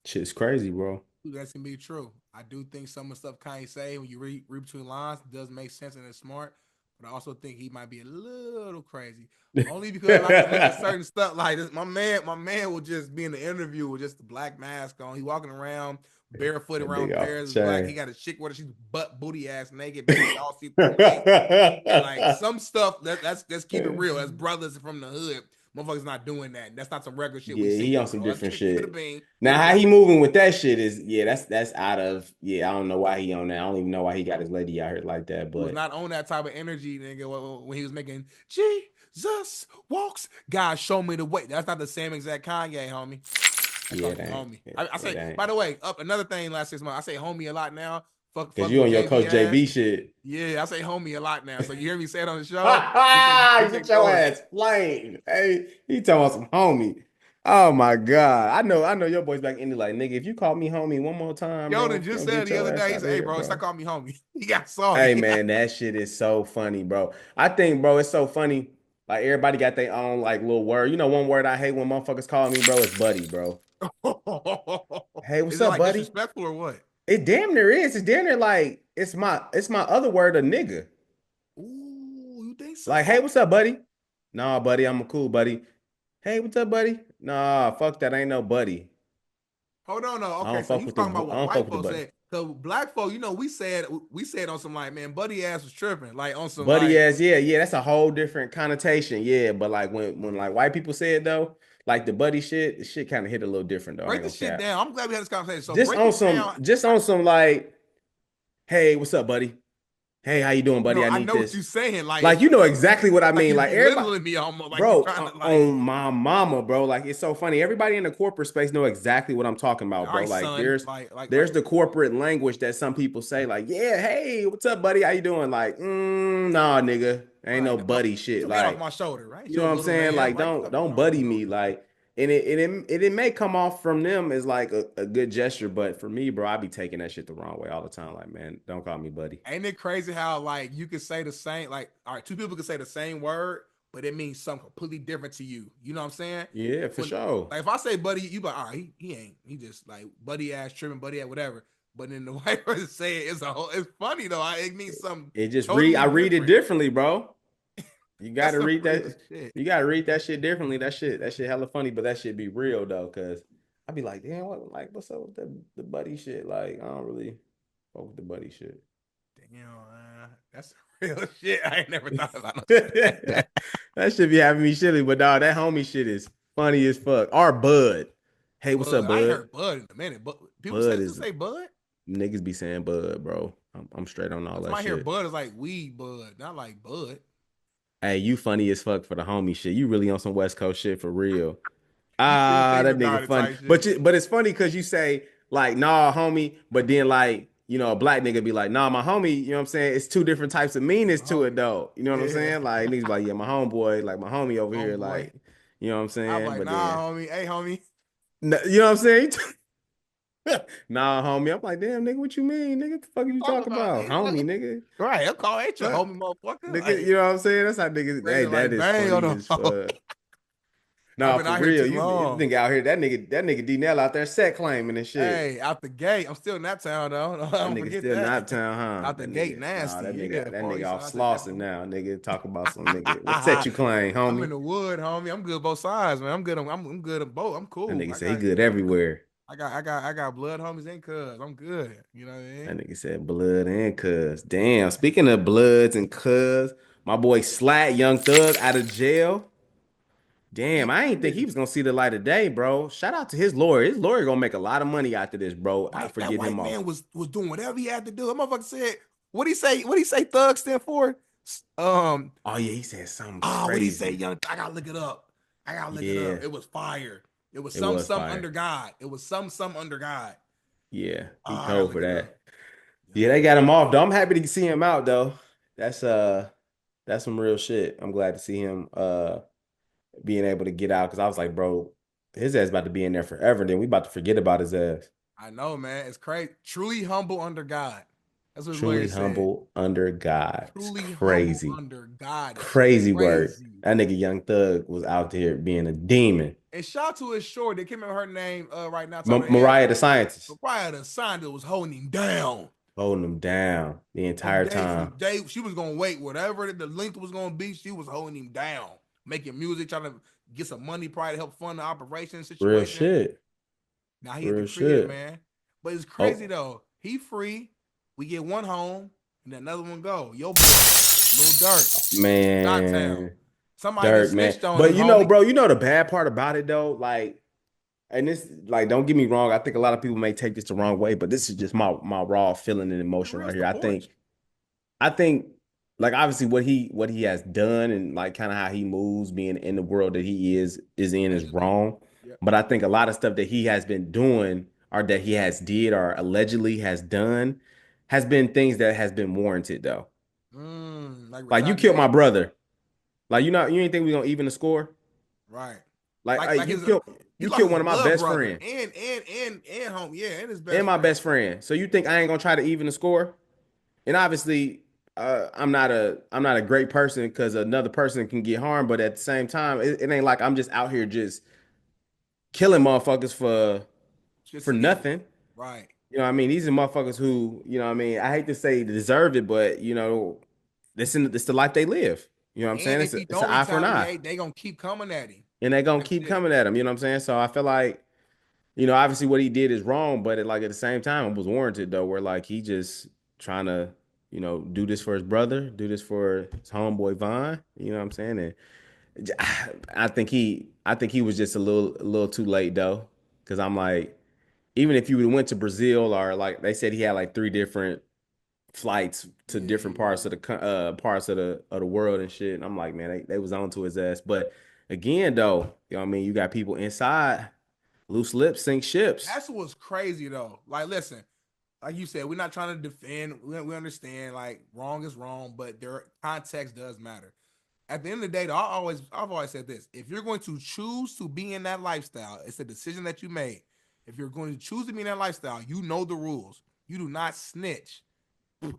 Shit's crazy, bro. That's gonna be true. I do think some of the stuff Kanye say when you read between lines does make sense and it's smart, but I also think he might be a little crazy. Only because I look at certain stuff like this. My man will just be in the interview with just the black mask on. He walking around barefoot around Paris. Black. He got a chick where she's butt booty ass naked, baby, all see through. Like some stuff let's keep it real. As brothers from the hood. Motherfuckers not doing that. That's not some regular shit. Yeah, he on some different shit. Now, how he moving with that shit is, that's out of, I don't know why he on that. I don't even know why he got his lady out here like that. But he was not on that type of energy, nigga, when he was making Jesus walks. God, show me the way. That's not the same exact Kanye, homie. Homie. I say, by the way, another thing last 6 months, I say homie a lot now. Because you on your Coach JB shit. Yeah, I say homie a lot now. So you hear me say it on the show? Get your ass flame. Hey, he talking about some homie. Oh my God. I know your boys back in the like, nigga, if you call me homie one more time. Yoda just said the other day, he said, hey, bro, stop calling me homie. He got sorry. Hey, man, that shit is so funny, bro. I think, bro, it's so funny. Like everybody got their own like little word. You know, one word I hate when motherfuckers call me, bro, is buddy, bro. Hey, what's Is it up, like buddy? disrespectful or what? It damn near is. It's damn near like it's my other word, a nigga. Ooh, you think Like, hey, so? what's up, buddy? Nah, buddy, I'm a cool buddy. Hey, what's up, buddy? Nah, fuck that. Ain't no buddy. Hold on, no. I Okay, don't so fuck you with the talking about I what don't fuck white with the folks buddy. said? So black folk, we said on some like, man, buddy ass was tripping, like on some Buddy like, ass, yeah, that's a whole different connotation. Yeah, but like when like white people say it though, like the buddy shit, the shit kind of hit a little different though. I break ain't the gonna shit cap. down. I'm glad we had this conversation. So Just break on it some, down. just on some like, hey, what's up, buddy? Hey, how you doing, buddy? No, I I need know what this. you're saying. Like Like it's you know exactly what I like mean. you Like everybody, belittling me almost, like you bro, trying to like, on my mama, bro. Like it's so funny. Everybody in the corporate space know exactly what I'm talking about, all bro. right, Like son, there's the corporate language that some people say, like, yeah, hey, what's up, buddy? How you doing? Like, nah, nigga, ain't no right. buddy Get shit. your hand off Like, my shoulder, right? It's you know your what I'm little saying? man. Like, Like, get the fuck don't off my buddy me. shoulder. Like, and it may come off from them as like a good gesture, but for me, bro, I be taking that shit the wrong way all the time. Like, man, don't call me buddy. Ain't it crazy how like you could say the same, like, all right, two people could say the same word, but it means something completely different to you. You know what I'm saying? Yeah, for When sure. like if I say buddy, you be like, all right, he ain't, he just like buddy ass tripping, buddy ass whatever. But then the white person say it's a whole, it's funny though. It means something It just I totally read it different. differently, bro. You That's gotta some read real that. shit. You gotta read that shit differently. That shit hella funny, but that shit be real though, cause I be like, damn, what's up with the buddy shit? Like, I don't really fuck with the buddy shit. Damn, that's some real shit. I ain't never thought about no shit like that. That should be having me shitty, but dog, that homie shit is funny as fuck. Our Bud. Hey, what's up, Bud, I ain't Bud? heard Bud in a minute. But people Bud still is say Bud. niggas be saying Bud, bro. I'm straight on all That's that my hair. shit. Bud is like weed Bud, not like Bud. Hey, you funny as fuck for the homie shit. You really on some West Coast shit for real. You still Ah, thinking that nigga about it funny. type shit. But it's funny because you say like, nah, homie, but then like, you know, a black nigga be like, nah, my homie, you know what I'm saying? It's two different types of meanings to it Homie. though. You know what I'm Yeah. saying? Like niggas be like, yeah, my homeboy, like my homie over here, Homeboy. like, you know what I'm I'm saying? like, But nah, then homie. Hey, homie. you know what I'm saying? Nah, homie. I'm like, damn, nigga, what you mean? Nigga, what the fuck are you Talk talking about about? it. Homie, nigga. Right. I'm calling ain't your What? homie, motherfucker. Nigga, Like, you know what I'm saying? That's how niggas, hey, raising that like, is bang on funny the as hoe. fuck. I've Nah, been for out here real. too You long. think out here that nigga D Nell out there set claiming and shit. Hey, out the gate. I'm still in that town though. That Don't nigga forget still that. not town, huh? Out the That gate, nigga, nah, nasty. Yeah, that nigga police off out the gate. Slauson now. Nigga, talk about some nigga. What set you claim, I'm in homie? the wood, homie. I'm good both sides, man. I'm good. I'm good on both. I'm That cool. nigga said he good everywhere. I got blood homies and cuz. I'm good. You know what I That mean? nigga said blood and cuz. Damn. Speaking of bloods and cuz, my boy Slat, Young Thug, out of jail. Damn, I ain't think he Yeah. was gonna see the light of day, bro. Shout out to his lawyer. His lawyer gonna make a lot of money after this, bro. White For that getting white him off. man was doing whatever he had to do. That motherfucker said, what he say? What he say? Thug stand for? Um. Oh yeah, he said something What he say? crazy. Young. I gotta look it up. I gotta look it up. Yeah, It was fire. It was it was some fire. under God. It was some under God. Yeah, he I gotta cold look for it up. that. Yeah, they got him off though. I'm happy to see him out though. That's that's some real shit. I'm glad to see him being able to get out because I was like, bro, his ass about to be in there forever. Then we about to forget about his ass. I know, man. It's crazy. Truly humble under God. That's what his lawyer Truly said. humble under God. It's Truly humble crazy. under God. It's Crazy word. crazy. That nigga Young Thug was out there being a demon. And shout out to his short. They can't remember her name right now. Top of the head. Mariah the Scientist. Mariah the Scientist was holding him down. Holding him down the From entire day from time. day, she was gonna wait. Whatever the length was gonna be, she was holding him down, making music, trying to get some money, probably to help fund the operation Real situation. shit. Now he at Real the crib, shit. man. But it's Oh, crazy though. He free. We get one home, and another one go. Yo, boy, Lil Durk, Dot Town. man. Somebody Dirk, just man. snitched on But him, you know, homie. bro, you know the bad part about it though, like, and this, like, don't get me wrong. I think a lot of people may take this the wrong way, but this is just my raw feeling and emotion Real right is here. the I porch. think, I think, like, obviously what he has done and like kind of how he moves, being in the world that he is in is Allegedly. wrong. Yep. But I think a lot of stuff that he has been doing, or that he has did, or allegedly has done, has been things that has been warranted though. Like Like you killed my retaliation. brother. Like you ain't think we gonna even the score? Right. Like Like you his killed he you lost killed his one of my blood best brother friends and home. Yeah, and his and best my friend. best friend. So you think I ain't gonna try to even the score? And obviously, I'm not a great person because another person can get harmed, but at the same time, it ain't like I'm just out here just killing motherfuckers Just for to eat. nothing. Right. You know what I mean? These are motherfuckers who, you know what I mean, I hate to say deserve it, but you know, this the life they live. You know what I'm And saying? if he It's an don't eye for an eye. retaliate, they gonna keep coming at him. And they're gonna That's keep it. coming at him, you know what I'm saying? So I feel like, you know, obviously what he did is wrong, but like at the same time, it was warranted though, where like he just trying to, you know, do this for his brother, do this for his homeboy Vaughn, you know what I'm saying? And I think he was just a little too late though. Cause I'm like, even if you would went to Brazil or like they said he had like three different flights to Yeah, different parts of the parts of the world and shit. And I'm like, man, they was on to his ass. But again, though, you know what I mean? You got people inside, loose lips sink ships. that's what's crazy though. Like, listen, like you said, we're not trying to defend. We understand like wrong is wrong, but their context does matter. At the end of the day, though, I've always said this: if you're going to choose to be in that lifestyle, it's a decision that you made. If you're going to choose to be in that lifestyle, you know the rules. You do not snitch.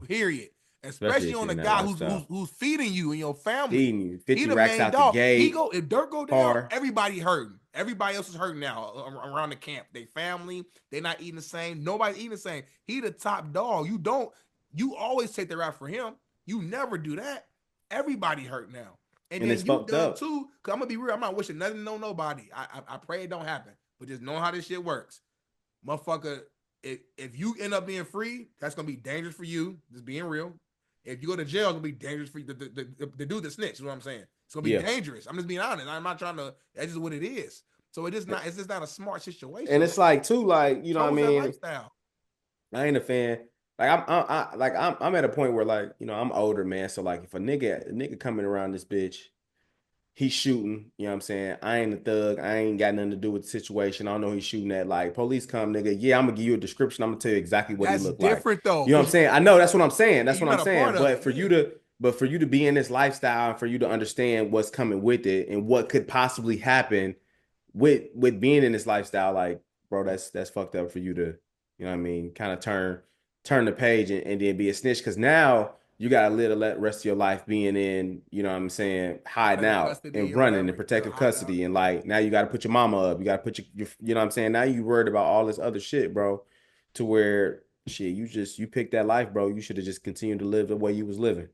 Period. Especially Especially if on you're the in that guy lifestyle. who's feeding you and your family. Feeding you He 50 the racks main out the dog. He gate, go if Dirk go down, car. everybody hurting. Everybody else is hurting now around the camp. They family, they not eating the same. Nobody eating the same. He the top dog. You don't. You always take the rap for him. You never do that. Everybody hurt now. And And then it's you fucked done up. too. Cause I'm gonna be real. I'm not wishing nothing on nobody. I pray it don't happen. But just know how this shit works, motherfucker. If you end up being free, that's gonna be dangerous for you. Just being real. If you go to jail, it's gonna be dangerous for you. The dude that snitch is what I'm saying. It's gonna be Yeah. dangerous. I'm just being honest. I'm not trying to. That's just what it is. So it is not. It's just not a smart And situation, man. it's like too, like, you know what I Chose that mean? lifestyle. I ain't a fan. Like I'm at a point where like, you know, I'm older, man. So like if a nigga coming around this bitch, he's shooting, you know what I'm saying? I ain't a thug. I ain't got nothing to do with the situation. I don't know who he's shooting at. Like, police come, nigga. Yeah, I'm gonna give you a description. I'm gonna tell you exactly what he That's looked like. different though, You know what I'm because saying? I know that's what I'm saying. That's you're what I'm not a part saying. of it. Yeah. But for you to be in this lifestyle and for you to understand what's coming with it and what could possibly happen with being in this lifestyle, like, bro, that's fucked up for you to, you know what I mean, kind of turn the page and then be a snitch. Cause now you gotta live the rest of your life being in, you know what I'm saying, hiding Protective out custody and or running whatever. in Yeah, protective hide out. custody. And Yeah. like now you gotta put your mama up. You gotta put you know what I'm saying? Now you worried about all this other shit, bro, to where shit, you picked that life, bro. You should have just continued to live the way you was living.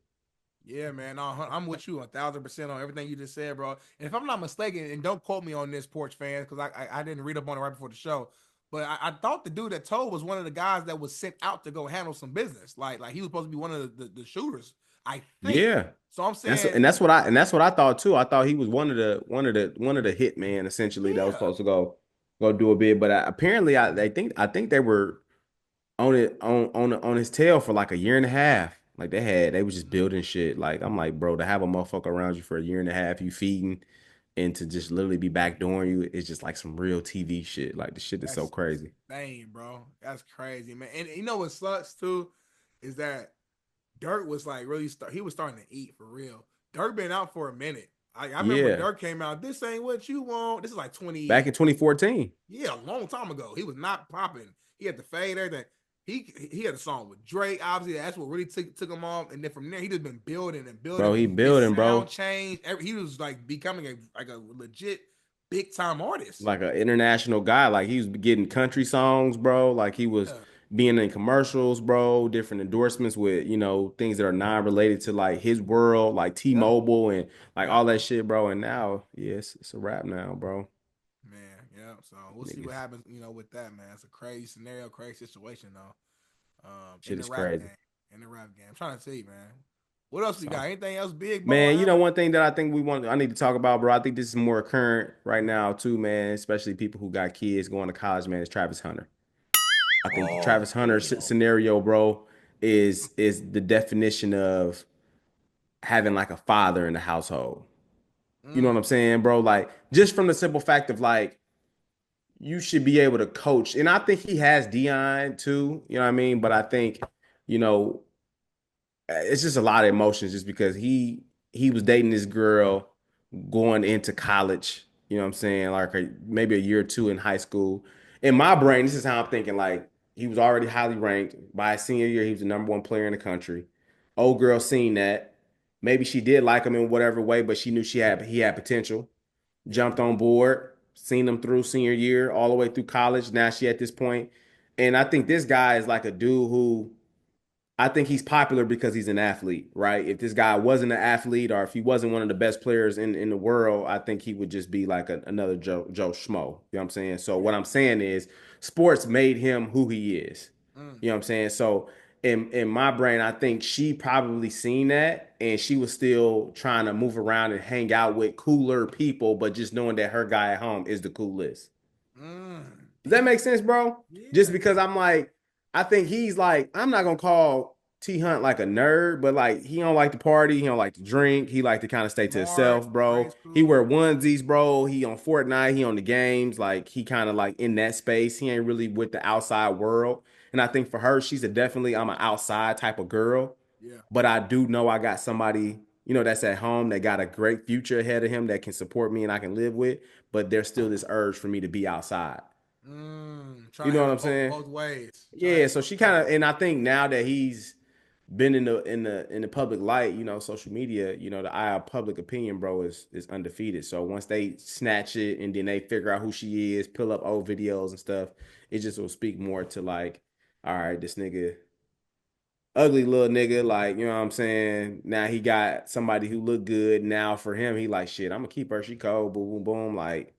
Yeah, man. No, I'm with you 1,000% on everything you just said, bro. And if I'm not mistaken, and don't quote me on this, Porch fans, because I didn't read up on it right before the show, but I thought the dude that told was one of the guys that was sent out to go handle some business. Like he was supposed to be one of the shooters, I think. Yeah. So I'm saying, That's what I thought too. I thought he was one of the hit man essentially that was yeah. supposed to go do a bid. But apparently, I think they were on it on his tail for like a year and a half. Like they was just building shit. Like I'm like, bro, to have a motherfucker around you for a year and a half, you feeding, and to just literally be backdooring you, it's just like some real TV shit. Like the shit is so That's crazy. insane, bro. That's crazy, man. And you know what sucks too is that Dirk was like really he was starting to eat for real. Dirk been out for a minute. I remember when Yeah, Dirk came out. This ain't what you want. This is like back in 20. 2014. Yeah, a long time ago. He was not popping. He had the fade, everything. He had a song with Drake. Obviously, that's what really took him off. And then from there, he just been building and building. Bro, he His building, sound bro. changed. He was like becoming a legit big time artist. Like an international guy. Like he was getting country songs, bro. Like he was Yeah, being in commercials, bro. Different endorsements with, you know, things that are non-related to like his world, like yeah, T-Mobile and like yeah. all that shit, bro. And now, yes, it's a wrap now, bro. Man, yeah. So we'll see what Niggas, happens, with that, man. It's a crazy scenario, crazy situation though. In shit the is rap crazy. game. In the rap game. I'm trying to see, man. What else we got? So, Anything else big ball man, you know, happening? one thing that I think I need to talk about, bro. I think this is more current right now too, man. Especially people who got kids going to college, man. Is Travis Hunter. I think the Oh, Travis Hunter damn. scenario, bro, is the definition of having like a father in the household. You know what Mm, I'm saying, bro? Like just from the simple fact of like you should be able to coach, and I think he has Dion too. You know what I mean? But I think you know it's just a lot of emotions just because he was dating this girl going into college. You know what I'm saying? Like maybe a year or two in high school. In my brain, this is how I'm thinking. Like he was already highly ranked by his senior year. He was the number one player in the country Old girl seen that. Maybe she did like him in whatever way, but she knew he had potential. Yeah. Jumped on board, seen him through senior year, all the way through college. Now she at this point. And I think this guy is like a dude who I think he's popular because he's an athlete, right? If this guy wasn't an athlete or if he wasn't one of the best players in the world, I think he would just be like another Joe Schmo. You know what I'm saying? So what Yeah. I'm saying is sports made him who he is. Mm. You know what I'm saying? So in my brain, I think she probably seen that and she was still trying to move around and hang out with cooler people, but just knowing that her guy at home is the coolest. Does that Damn. make sense, bro? Just Yeah. because I'm like, I think he's like, I'm not gonna call T Hunt like a nerd, but like he don't like to party, he don't like to drink, he like to kind of stay to Smart. himself, bro. Nice. He Cool. wear onesies, bro. He on Fortnite, he on the games, like he kind of like in that space. He ain't really with the outside world. And I think for her, she's a definitely I'm an outside type of girl, Yeah. but I do know I got somebody, that's at home that got a great future ahead of him that can support me and I can live with, but there's still this urge for me to be outside. Trying You to know have what it I'm saying? both ways. Trying to have Yeah, it so both she kind ways. of, and I think now that he's been in the public light, social media, the eye of public opinion, bro, is undefeated. So once they snatch it and then they figure out who she is, pull up old videos and stuff, it just will speak more to like, all right, this nigga, ugly little nigga, like, you know what I'm saying? Now he got somebody who look good. Now for him, he like, shit, I'm gonna keep her. She cold, boom, boom, boom. Like,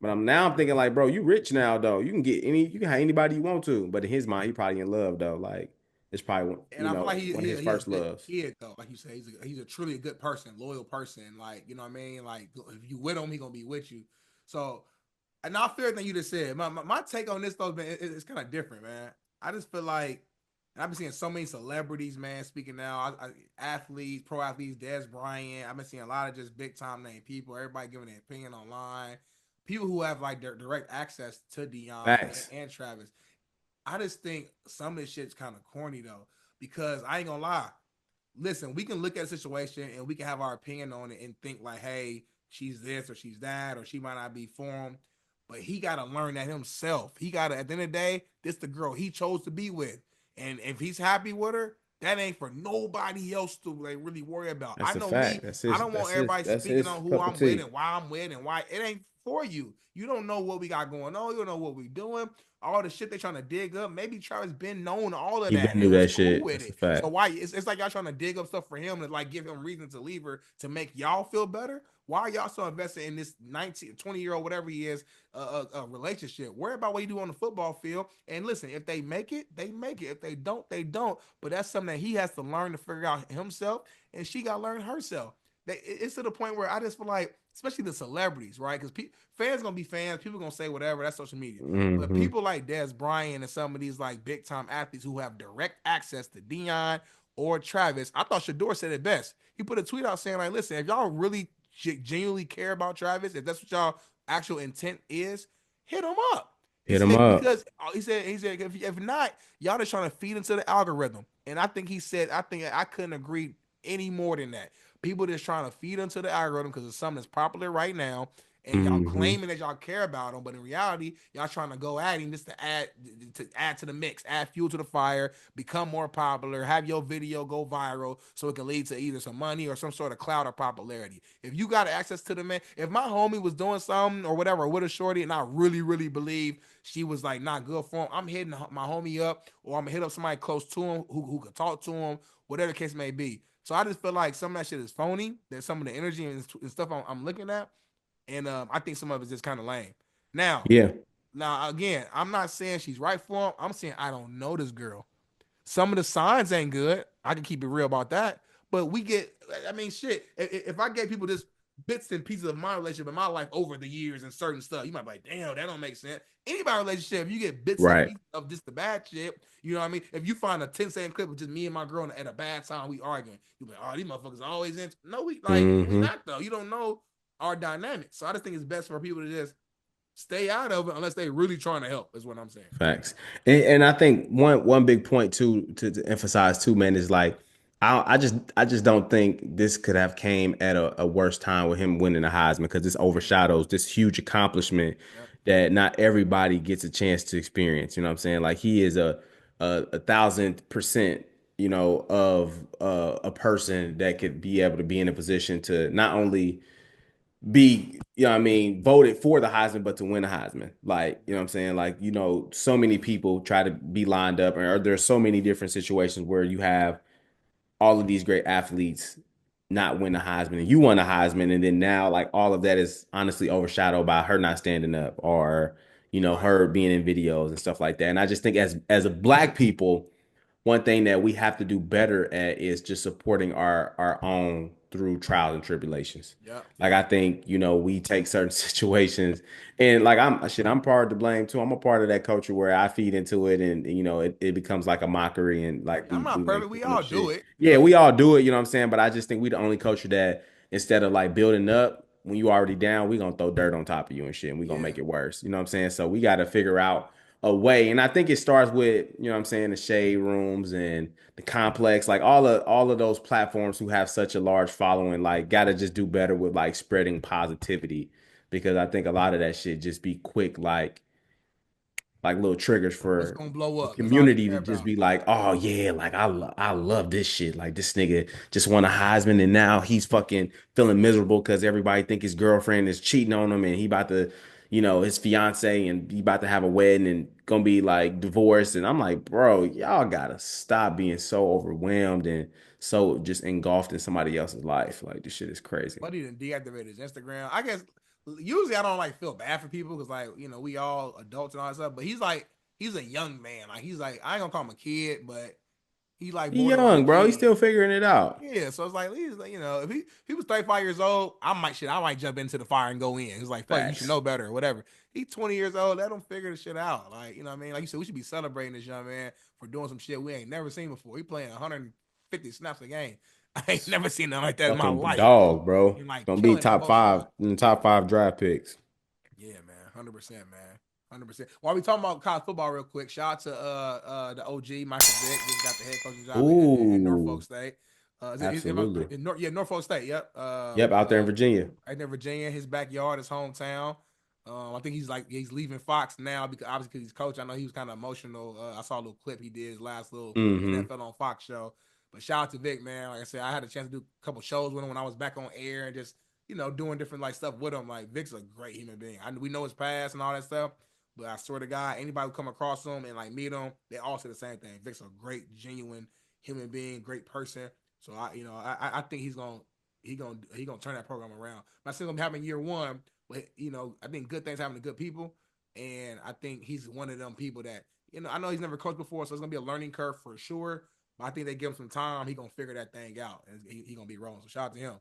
but I'm thinking like, bro, you rich now though. You can have anybody you want to. But in his mind, he probably in love though. Like it's probably And I feel like one of his he a first good loves. kid though. Like you say, he's a truly a good person, loyal person. Like you know what I mean. Like if you with him, he gonna be with you. So, and I feel everything you just said. My take on this though, man, it's kind of different, man. I just feel like, and I've been seeing so many celebrities, man, speaking now. Athletes, pro athletes, Des Bryant. I've been seeing a lot of just big time name people. Everybody giving their opinion online. People who have like direct access to Dion Facts. and Travis. I just think some of this shit's kind of corny though, because I ain't gonna lie. Listen, we can look at a situation and we can have our opinion on it and think like, hey, she's this or she's that, or she might not be for him. But he gotta learn that himself. He gotta, at the end of the day, this the girl he chose to be with. And if he's happy with her, that ain't for nobody else to like really worry about. I That's a know fact. me, I don't want everybody That's speaking his on who cup of I'm with tea. and why I'm with and why it ain't for you. You don't know what we got going on. You don't know what we doing. All the shit they trying to dig up. Maybe Travis been known all of He that been and knew was that cool shit. with That's a it. fact. So why it's like y'all trying to dig up stuff for him to like give him reason to leave her to make y'all feel better. Why are y'all so invested in this 19, 20-year-old, whatever he is, a relationship? Worry about what you do on the football field. And listen, if they make it, they make it. If they don't, they don't. But that's something that he has to learn to figure out himself, and she got to learn herself. It's to the point where I just feel like, especially the celebrities, right? Because fans gonna be fans. People gonna say whatever. That's social media. But Hmm. people like Des Bryant and some of these like big time athletes who have direct access to Dion or Travis, I thought Shador said it best. He put a tweet out saying like, "Listen, if y'all really genuinely care about Travis, if that's what y'all actual intent is, hit him up." He Hit him said up. because he said if not, y'all just trying to feed into the algorithm. And I think he said I think I couldn't agree any more than that. People just trying to feed into the algorithm because it's something that's popular right now, and y'all Hmm. claiming that y'all care about him, but in reality, y'all trying to go at him just to add to the mix, add fuel to the fire, become more popular, have your video go viral, so it can lead to either some money or some sort of clout or popularity. If you got access to the man, if my homie was doing something or whatever with a shorty, and I really, really believe she was like not good for him, I'm hitting my homie up, or I'm gonna hit up somebody close to him who could talk to him, whatever the case may be. So I just feel like some of that shit is phony. There's some of the energy and stuff I'm looking at, and I think some of it's just kind of lame. Now, Yeah. now again, I'm not saying she's right for him. I'm saying I don't know this girl. Some of the signs ain't good. I can keep it real about that. But we get, I mean, shit. If I gave people just bits and pieces of my relationship in my life over the years and certain stuff, you might be like, damn, that don't make sense. Anybody relationship, if you get bits and Right. pieces of just the bad shit, you know what I mean? If you find a 10-second clip of just me and my girl at a bad time, we arguing, you be like, oh, these motherfuckers always in. No, we Hmm. not though. You don't know our dynamic. So I just think it's best for people to just stay out of it unless they really trying to help, is what I'm saying. Facts. And I think one big point too to emphasize too, man, is like I just don't think this could have came at a worse time with him winning the Heisman because this overshadows this huge accomplishment Yep. that not everybody gets a chance to experience. You know what I'm saying? Like he is a 1,000% of a person that could be able to be in a position to not only be, I mean, voted for the Heisman, but to win a Heisman. Like, you know what I'm saying? Like, so many people try to be lined up, or there's so many different situations where you have all of these great athletes not win the Heisman and you won a Heisman. And then now, like, all of that is honestly overshadowed by her not standing up or, Right. her being in videos and stuff like that. And I just think as a black people, one thing that we have to do better at is just supporting our own through trials and tribulations. Yep. Like I think, we take certain situations and like I'm part of the blame too. I'm a part of that culture where I feed into it and it becomes like a mockery and like I'm we not make perfect. We fun of all do shit. it, Yeah, but we all do it, you know what I'm saying? But I just think we the only culture that instead of like building up when you already down, we gonna throw dirt on top of you and shit and we gonna yeah. make it worse. You know what I'm saying? So we gotta figure out a way. And I think it starts with, what I'm saying, the shade rooms and the complex, like all of those platforms who have such a large following, like gotta just do better with like spreading positivity because I think a lot of that shit just be quick, like little triggers What's for gonna blow the up? That's all they community care to just about. be like, oh yeah, like I love this shit. Like this nigga just won a Heisman and now he's fucking feeling miserable because everybody think his girlfriend is cheating on him and he about to, his fiance and he about to have a wedding and gonna be like divorced. And I'm like, bro, y'all gotta stop being so overwhelmed and so just engulfed in somebody else's life. Like this shit is crazy. Buddy didn't deactivate his Instagram. I guess usually I don't like feel bad for people because like we all adults and all that stuff. But he's a young man. Like he's like I ain't gonna call him a kid, but he like He borderline young, bro. He's kid. still figuring it out. Yeah, so it's like he's like if he was 35 years old, I might jump into the fire and go in. He's like fuck, you should Facts. know better or whatever. He's 20 years old. Let him figure the shit out. Like what I mean, like you said, we should be celebrating this young man for doing some shit we ain't never seen before. He playing 150 snaps a game. I ain't never seen nothing like that in my Fucking life. dog, bro. And like Gonna be killing it top both five sides. in the top five draft picks. Yeah, man, 100%, man, 100%. While we talking about college football, real quick, shout out to the OG Michael Vick, just got the head coaching job at Norfolk Ooh, State. absolutely. Yeah, Norfolk State. Yep. Yep, out there in Virginia. Right there, Virginia, his backyard, his hometown. I think he's leaving Fox now because obviously because he's coach. I know he was kind of emotional. I saw a little clip he did his last little Mm-hmm. NFL on Fox show. But shout out to Vic, man. Like I said, I had a chance to do a couple shows with him when I was back on air and just doing different like stuff with him. Like Vic's a great human being. We know his past and all that stuff, but I swear to God, anybody who come across him and like meet him, they all say the same thing. Vic's a great, genuine human being, great person. So I think he gonna turn that program around. I'm not saying gonna happen year one, but I think good things happen to good people, and I think he's one of them people that I know he's never coached before, so it's gonna be a learning curve for sure. But I think they give him some time, he gonna figure that thing out, and he gonna be rolling. So shout out to him.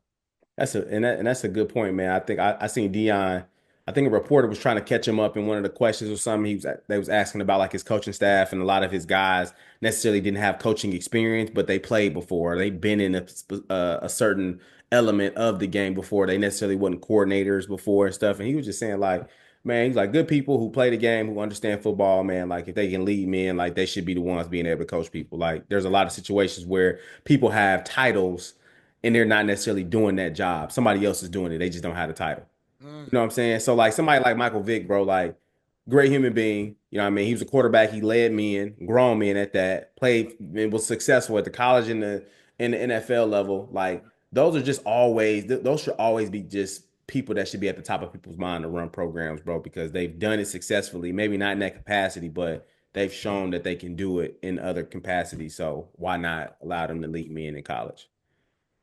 That's a good point, man. I think I seen Dion. I think a reporter was trying to catch him up in one of the questions or something. They was asking about like his coaching staff and a lot of his guys necessarily didn't have coaching experience, but they played before. They've been in a certain element of the game before. They necessarily wasn't coordinators before and stuff. And he was just saying like, man, he's like good people who play the game, who understand football, man. Like if they can lead men, like they should be the ones being able to coach people. Like there's a lot of situations where people have titles and they're not necessarily doing that job. Somebody else is doing it. They just don't have the title. You Mm. know what I'm saying? So like somebody like Michael Vick, bro, like great human being. You know what I mean? He was a quarterback. He led men, grown men at that. Played and was successful at the college and the NFL level. Like those are just always those should always be just people that should be at the top of people's mind to run programs, bro, because they've done it successfully. Maybe not in that capacity, but they've shown that they can do it in other capacities. So why not allow them to lead men in college?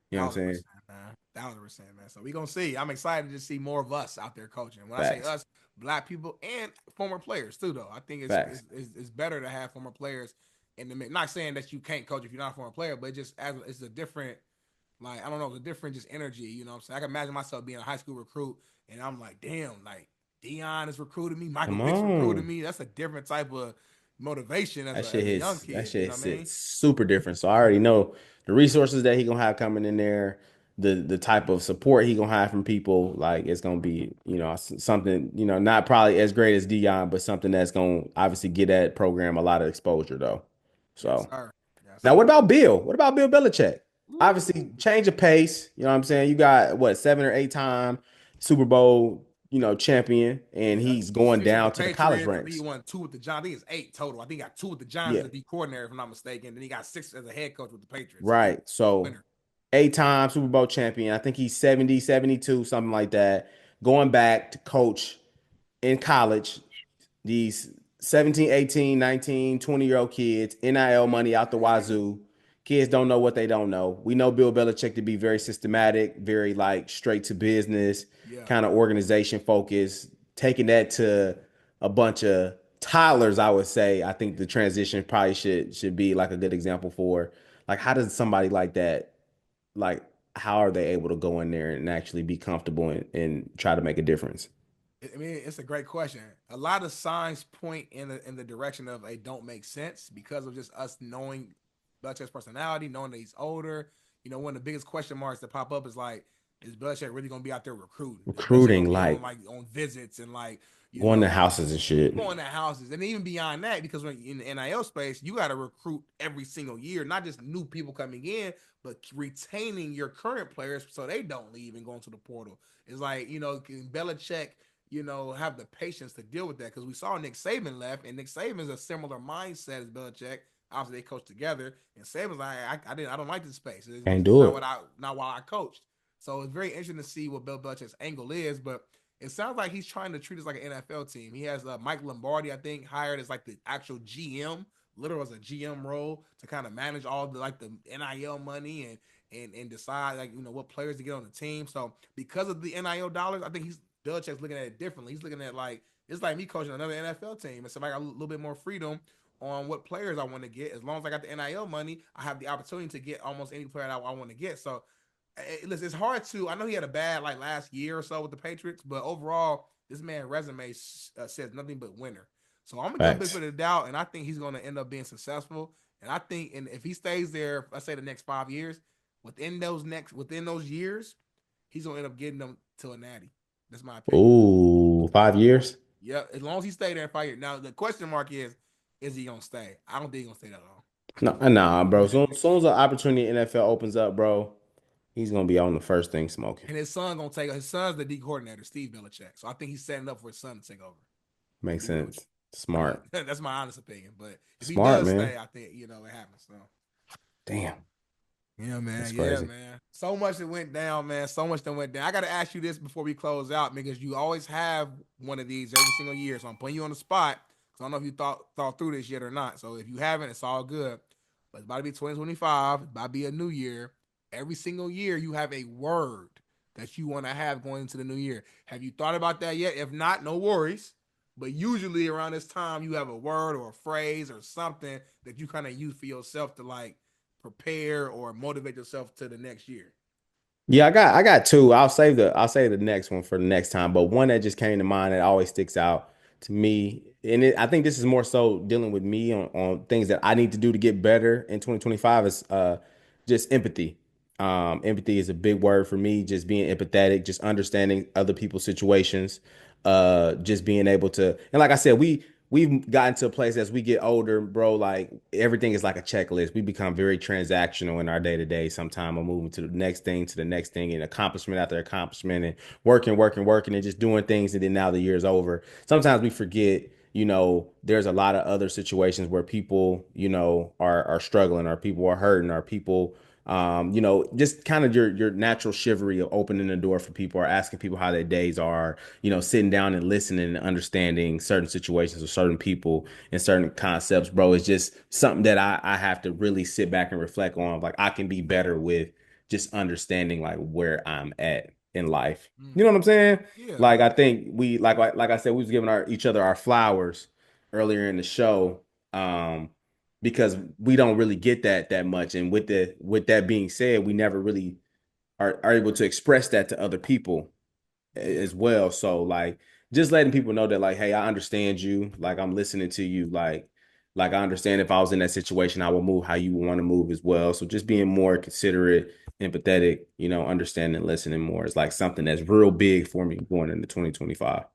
You know what I'm Thousand saying? percent, man. 1,000%, man. So we gonna see. I'm excited to see more of us out there coaching. When I say Facts. us, black people and former players too, though. I think it's Facts. it's, it's, it's better to have former players in the mix. Not saying that you can't coach if you're not a former player, but just as it's a different, like I don't know, it's a different just energy. You know what I'm saying? I can imagine myself being a high school recruit, and I'm like, damn, like Dion is recruiting me, Michael Come Vick's recruiting on. me. That's a different type of motivation as That a shit as a young hits that kid. You shit know what I mean? sits super different. So I already know the resources that he gonna have coming in there, the type of support he gonna have from people. Like it's gonna be, something, not probably as great as Dion, but something that's gonna obviously get that program a lot of exposure though. Yes, So sir. Yes, now what sir. about Bill? What about Bill Belichick? Ooh. Obviously, change of pace. You know what I'm saying? You got what, 7 or 8 time Super Bowl, champion, and he's going 6 with the down to the college Patriots. I think he ranks. won 2 with the Giants. I think it's 8 total. I think he got 2 with the Giants Yeah, as a D coordinator, if I'm not mistaken. Then he got 6 as a head coach with the Patriots. So he's right. a So winner. 8-time Super Bowl champion. I think he's 70, 72, something like that. Going back to coach in college, these 17, 18, 19, 20-year-old kids, NIL money out the wazoo. Kids don't know what they don't know. We know Bill Belichick to be very systematic, very like straight to business, Yeah. kind of organization focused. Taking that to a bunch of toddlers, I would say. I think the transition probably should be like a good example for like how does somebody like that like how are they able to go in there and actually be comfortable and try to make a difference? I mean, it's a great question. A lot of signs point in the direction of a don't make sense because of just us knowing Belichick's personality, knowing that he's older. One of the biggest question marks that pop up is like, is Belichick really going to be out there recruiting? Is Belichick going Recruiting, to be on like like on visits and like going to houses and shit. going to houses, and even beyond that, because when in the NIL space, you got to recruit every single year, not just new people coming in, but retaining your current players so they don't leave and go into the portal. It's like can Belichick have the patience to deal with that, because we saw Nick Saban left, and Nick Saban's a similar mindset as Belichick. Obviously, they coached together, and Saban's like, I don't like this space. It's Can't just do not it. not while I coached. So it's very interesting to see what Bill Belichick's angle is, but it sounds like he's trying to treat us like an NFL team. He has Mike Lombardi, I think, hired as like the actual GM, literal as a GM role to kind of manage all the like the NIL money and decide like what players to get on the team. So because of the NIL dollars, I think Belichick's looking at it differently. He's looking at like it's like me coaching another NFL team, and so I got a little bit more freedom on what players I want to get. As long as I got the NIL money, I have the opportunity to get almost any player that I want to get. So listen, it's hard to. I know he had a bad like last year or so with the Patriots, but overall, this man's resume says nothing but winner. So I'm gonna give him Facts. benefit of the doubt, and I think he's gonna end up being successful. And I think, and if he stays there, let's say the next 5 years, within those years, he's gonna end up getting them to a natty. That's my opinion. Ooh, 5 years? Yeah, as long as he stay there in 5 years. Now the question mark is he gonna stay? I don't think he's gonna stay that long. No, nah, bro. Soon as the opportunity in NFL opens up, bro, he's gonna be on the first thing smoking. And his son's the D coordinator, Steve Belichick. So I think he's setting up for his son to take over. Makes Be real with sense. Smart. you. That's my honest opinion. But if he Smart, does man. stay, I think it happens. So Damn. yeah, man. That's Yeah, crazy. man. So much that went down, man. So much that went down. I got to ask you this before we close out, because you always have one of these every single year. So I'm putting you on the spot. So I don't know if you thought through this yet or not. So if you haven't, it's all good. But it's about to be 2025. It's about to be a new year. Every single year, you have a word that you want to have going into the new year. Have you thought about that yet? If not, no worries. But usually around this time, you have a word or a phrase or something that you kind of use for yourself to like prepare or motivate yourself to the next year. Yeah, I got two. I'll save the next one for the next time. But one that just came to mind that always sticks out to me, and I think this is more so dealing with me on things that I need to do to get better in 2025 is just empathy. Empathy is a big word for me. Just being empathetic, just understanding other people's situations, just being able to, and like I said, we've gotten to a place as we get older, bro, like everything is like a checklist. We become very transactional in our day to day. Sometimes I'm moving to the next thing, and accomplishment after accomplishment, and working, working, working, and just doing things. And then now the year's over. Sometimes we forget, there's a lot of other situations where people, are struggling, or people are hurting, or people just kind of your natural chivalry of opening the door for people, or asking people how their days are, sitting down and listening and understanding certain situations or certain people and certain concepts, bro. It's just something that I have to really sit back and reflect on. Like I can be better with just understanding like where I'm at in life. You know what I'm saying? Yeah. Like I think we like I said, we was giving each other our flowers earlier in the show. Because we don't really get that much. And with that being said, we never really are able to express that to other people Yeah. as well. So like just letting people know that like, hey, I understand you. Like I'm listening to you. Like I understand if I was in that situation, I would move how you want to move as well. So just being more considerate, empathetic, understanding, listening more is like something that's real big for me going into 2025.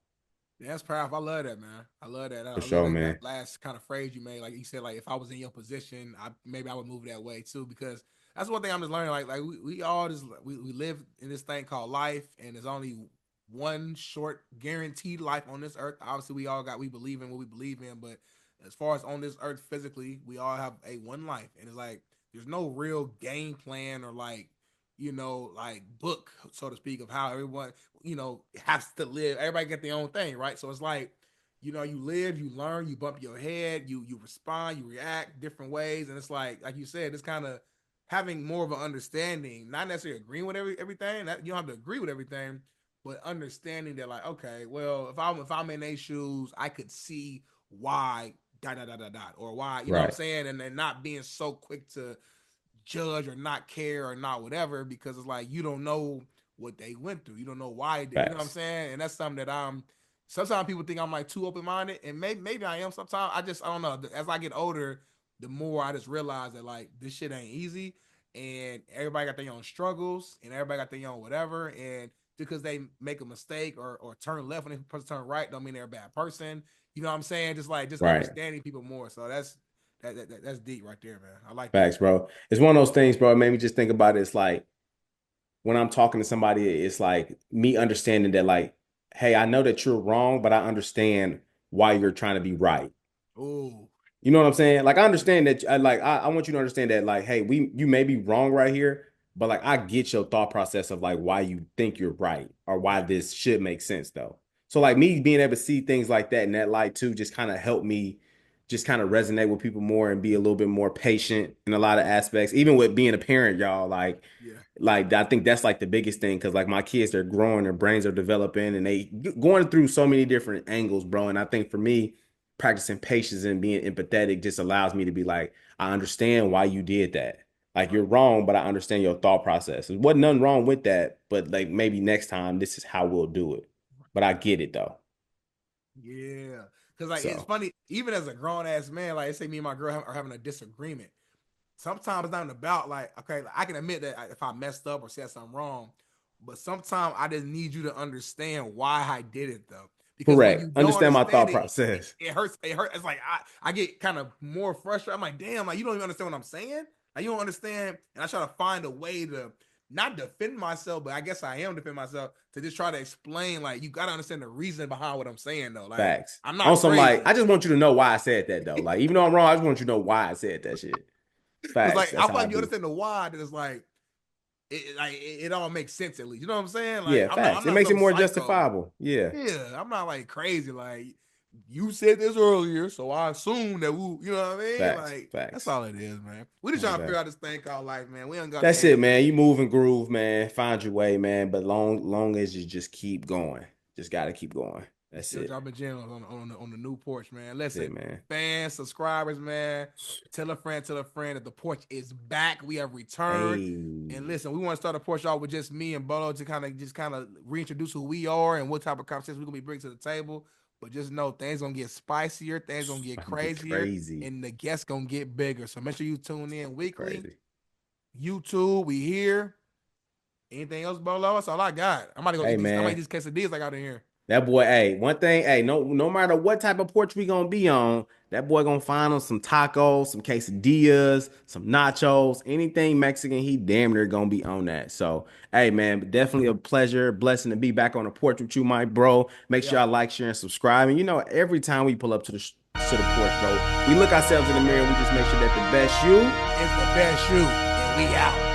Yeah, that's powerful. I love that, man. I love that. For I love sure, that man. last kind of phrase you made. Like you said, like if I was in your position, maybe I would move that way too. Because that's one thing I'm just learning. Like we all just we live in this thing called life, and there's only one short guaranteed life on this earth. Obviously, we believe in what we believe in, but as far as on this earth physically, we all have a one life, and it's like there's no real game plan or like like book, so to speak, of how everyone has to live. Everybody get their own thing, right? So it's like you live, you learn, you bump your head, you respond, you react different ways, and it's like you said, it's kind of having more of an understanding, not necessarily agreeing with everything. That you don't have to agree with everything, but understanding that like, okay, well, if I'm in their shoes, I could see why dot dot dot dot dot or why, you know what I'm Right. saying, and then not being so quick to judge or not care or not whatever, because it's like you don't know what they went through. You don't know why they, you know what I'm Facts. saying? And that's something that sometimes people think I'm like too open-minded, and maybe I am sometimes. I don't know. As I get older, the more I just realize that like this shit ain't easy, and everybody got their own struggles and everybody got their own whatever, and because they make a mistake or turn left when they supposed to turn right don't mean they're a bad person. You know what I'm saying? Just Right. understanding people more. So that's deep right there, man. I like that. Facts, bro. It's one of those things, bro. It made me just think about it. It's like when I'm talking to somebody, it's like me understanding that, like, hey, I know that you're wrong, but I understand why you're trying to be right. Oh, You know what I'm saying? Like, I yeah, understand that, I want you to understand that, like, hey, you may be wrong right here, but like, I get your thought process of like why you think you're right or why yeah, this should make sense, though. So, like, me being able to see things like that in that light too, just kind of help me just kind of resonate with people more and be a little bit more patient in a lot of aspects, even with being a parent, y'all. yeah. Like I think that's like the biggest thing because like my kids, they're growing, their brains are developing, and they going through so many different angles, bro. And I think for me, practicing patience and being empathetic just allows me to be like, I understand why you did that. Like Right. you're wrong, but I understand your thought process. There wasn't nothing wrong with that, but like maybe next time this is how we'll do it. But I get it though. Yeah. Cause like it's So funny, even as a grown ass man, like say me and my girl are having a disagreement. Sometimes it's not about like, okay, like, I can admit that if I messed up or said something wrong, but sometimes I just need you to understand why I did it though. Because when you correct. don't Understand my understand thought it, process. it hurts. It hurts. It's like I get kind of more frustrated. I'm like, damn, like you don't even understand what I'm saying. Like you don't understand. And I try to find a way to not defend myself, but I guess I am defending myself to just try to explain, like, you gotta understand the reason behind what I'm saying though. Like, Facts. I'm On not some like, crazy. I just want you to know why I said that though. Like, even though I'm wrong, I just want you to know why I said that shit. Cause Facts. like I That's feel how I like you be. understand the why that it's like it all makes sense at least. You know what I'm saying? Like Yeah, I'm facts. It not makes it some more psycho. justifiable. Yeah. Yeah, I'm not like crazy. Like you said this earlier, so I assume that you know what I mean? Facts. Like that's Facts. all it is, man. We just Most trying to figure definitely. out this thing called life, man. We ain't got the That's it, answers. man. You move and groove, man. Find your way, man. But long as you just keep going. Just gotta keep going. And That's still it. dropping gems on the new porch, man. That's it, Listen, man. fans, subscribers, man. Tell a friend that the porch is back. We have returned. And Hey. listen, we want to start a porch off with just me and Bolo to kind of reintroduce who we are and what type of conversations we're gonna be bringing to the table. But just know things gonna get spicier, things gonna get About to get crazier, crazy. and the guests gonna get bigger. So make sure you tune in weekly. Crazy. YouTube, we here. Anything else, Bolo? That's all I got. I'm about to go Hey, eat these. I'm gonna eat man. these quesadillas I got in here. That boy, hey, one thing, hey, no matter what type of porch we gonna be on, that boy gonna find us some tacos, some quesadillas, some nachos, anything Mexican, he damn near gonna be on that. So, hey man, definitely a pleasure, blessing to be back on the porch with you, my bro. Make sure Yeah, y'all like, share, and subscribe. And you know, every time we pull up to the porch, bro, we look ourselves in the mirror and we just make sure that the best you it's the best shoe, and we out.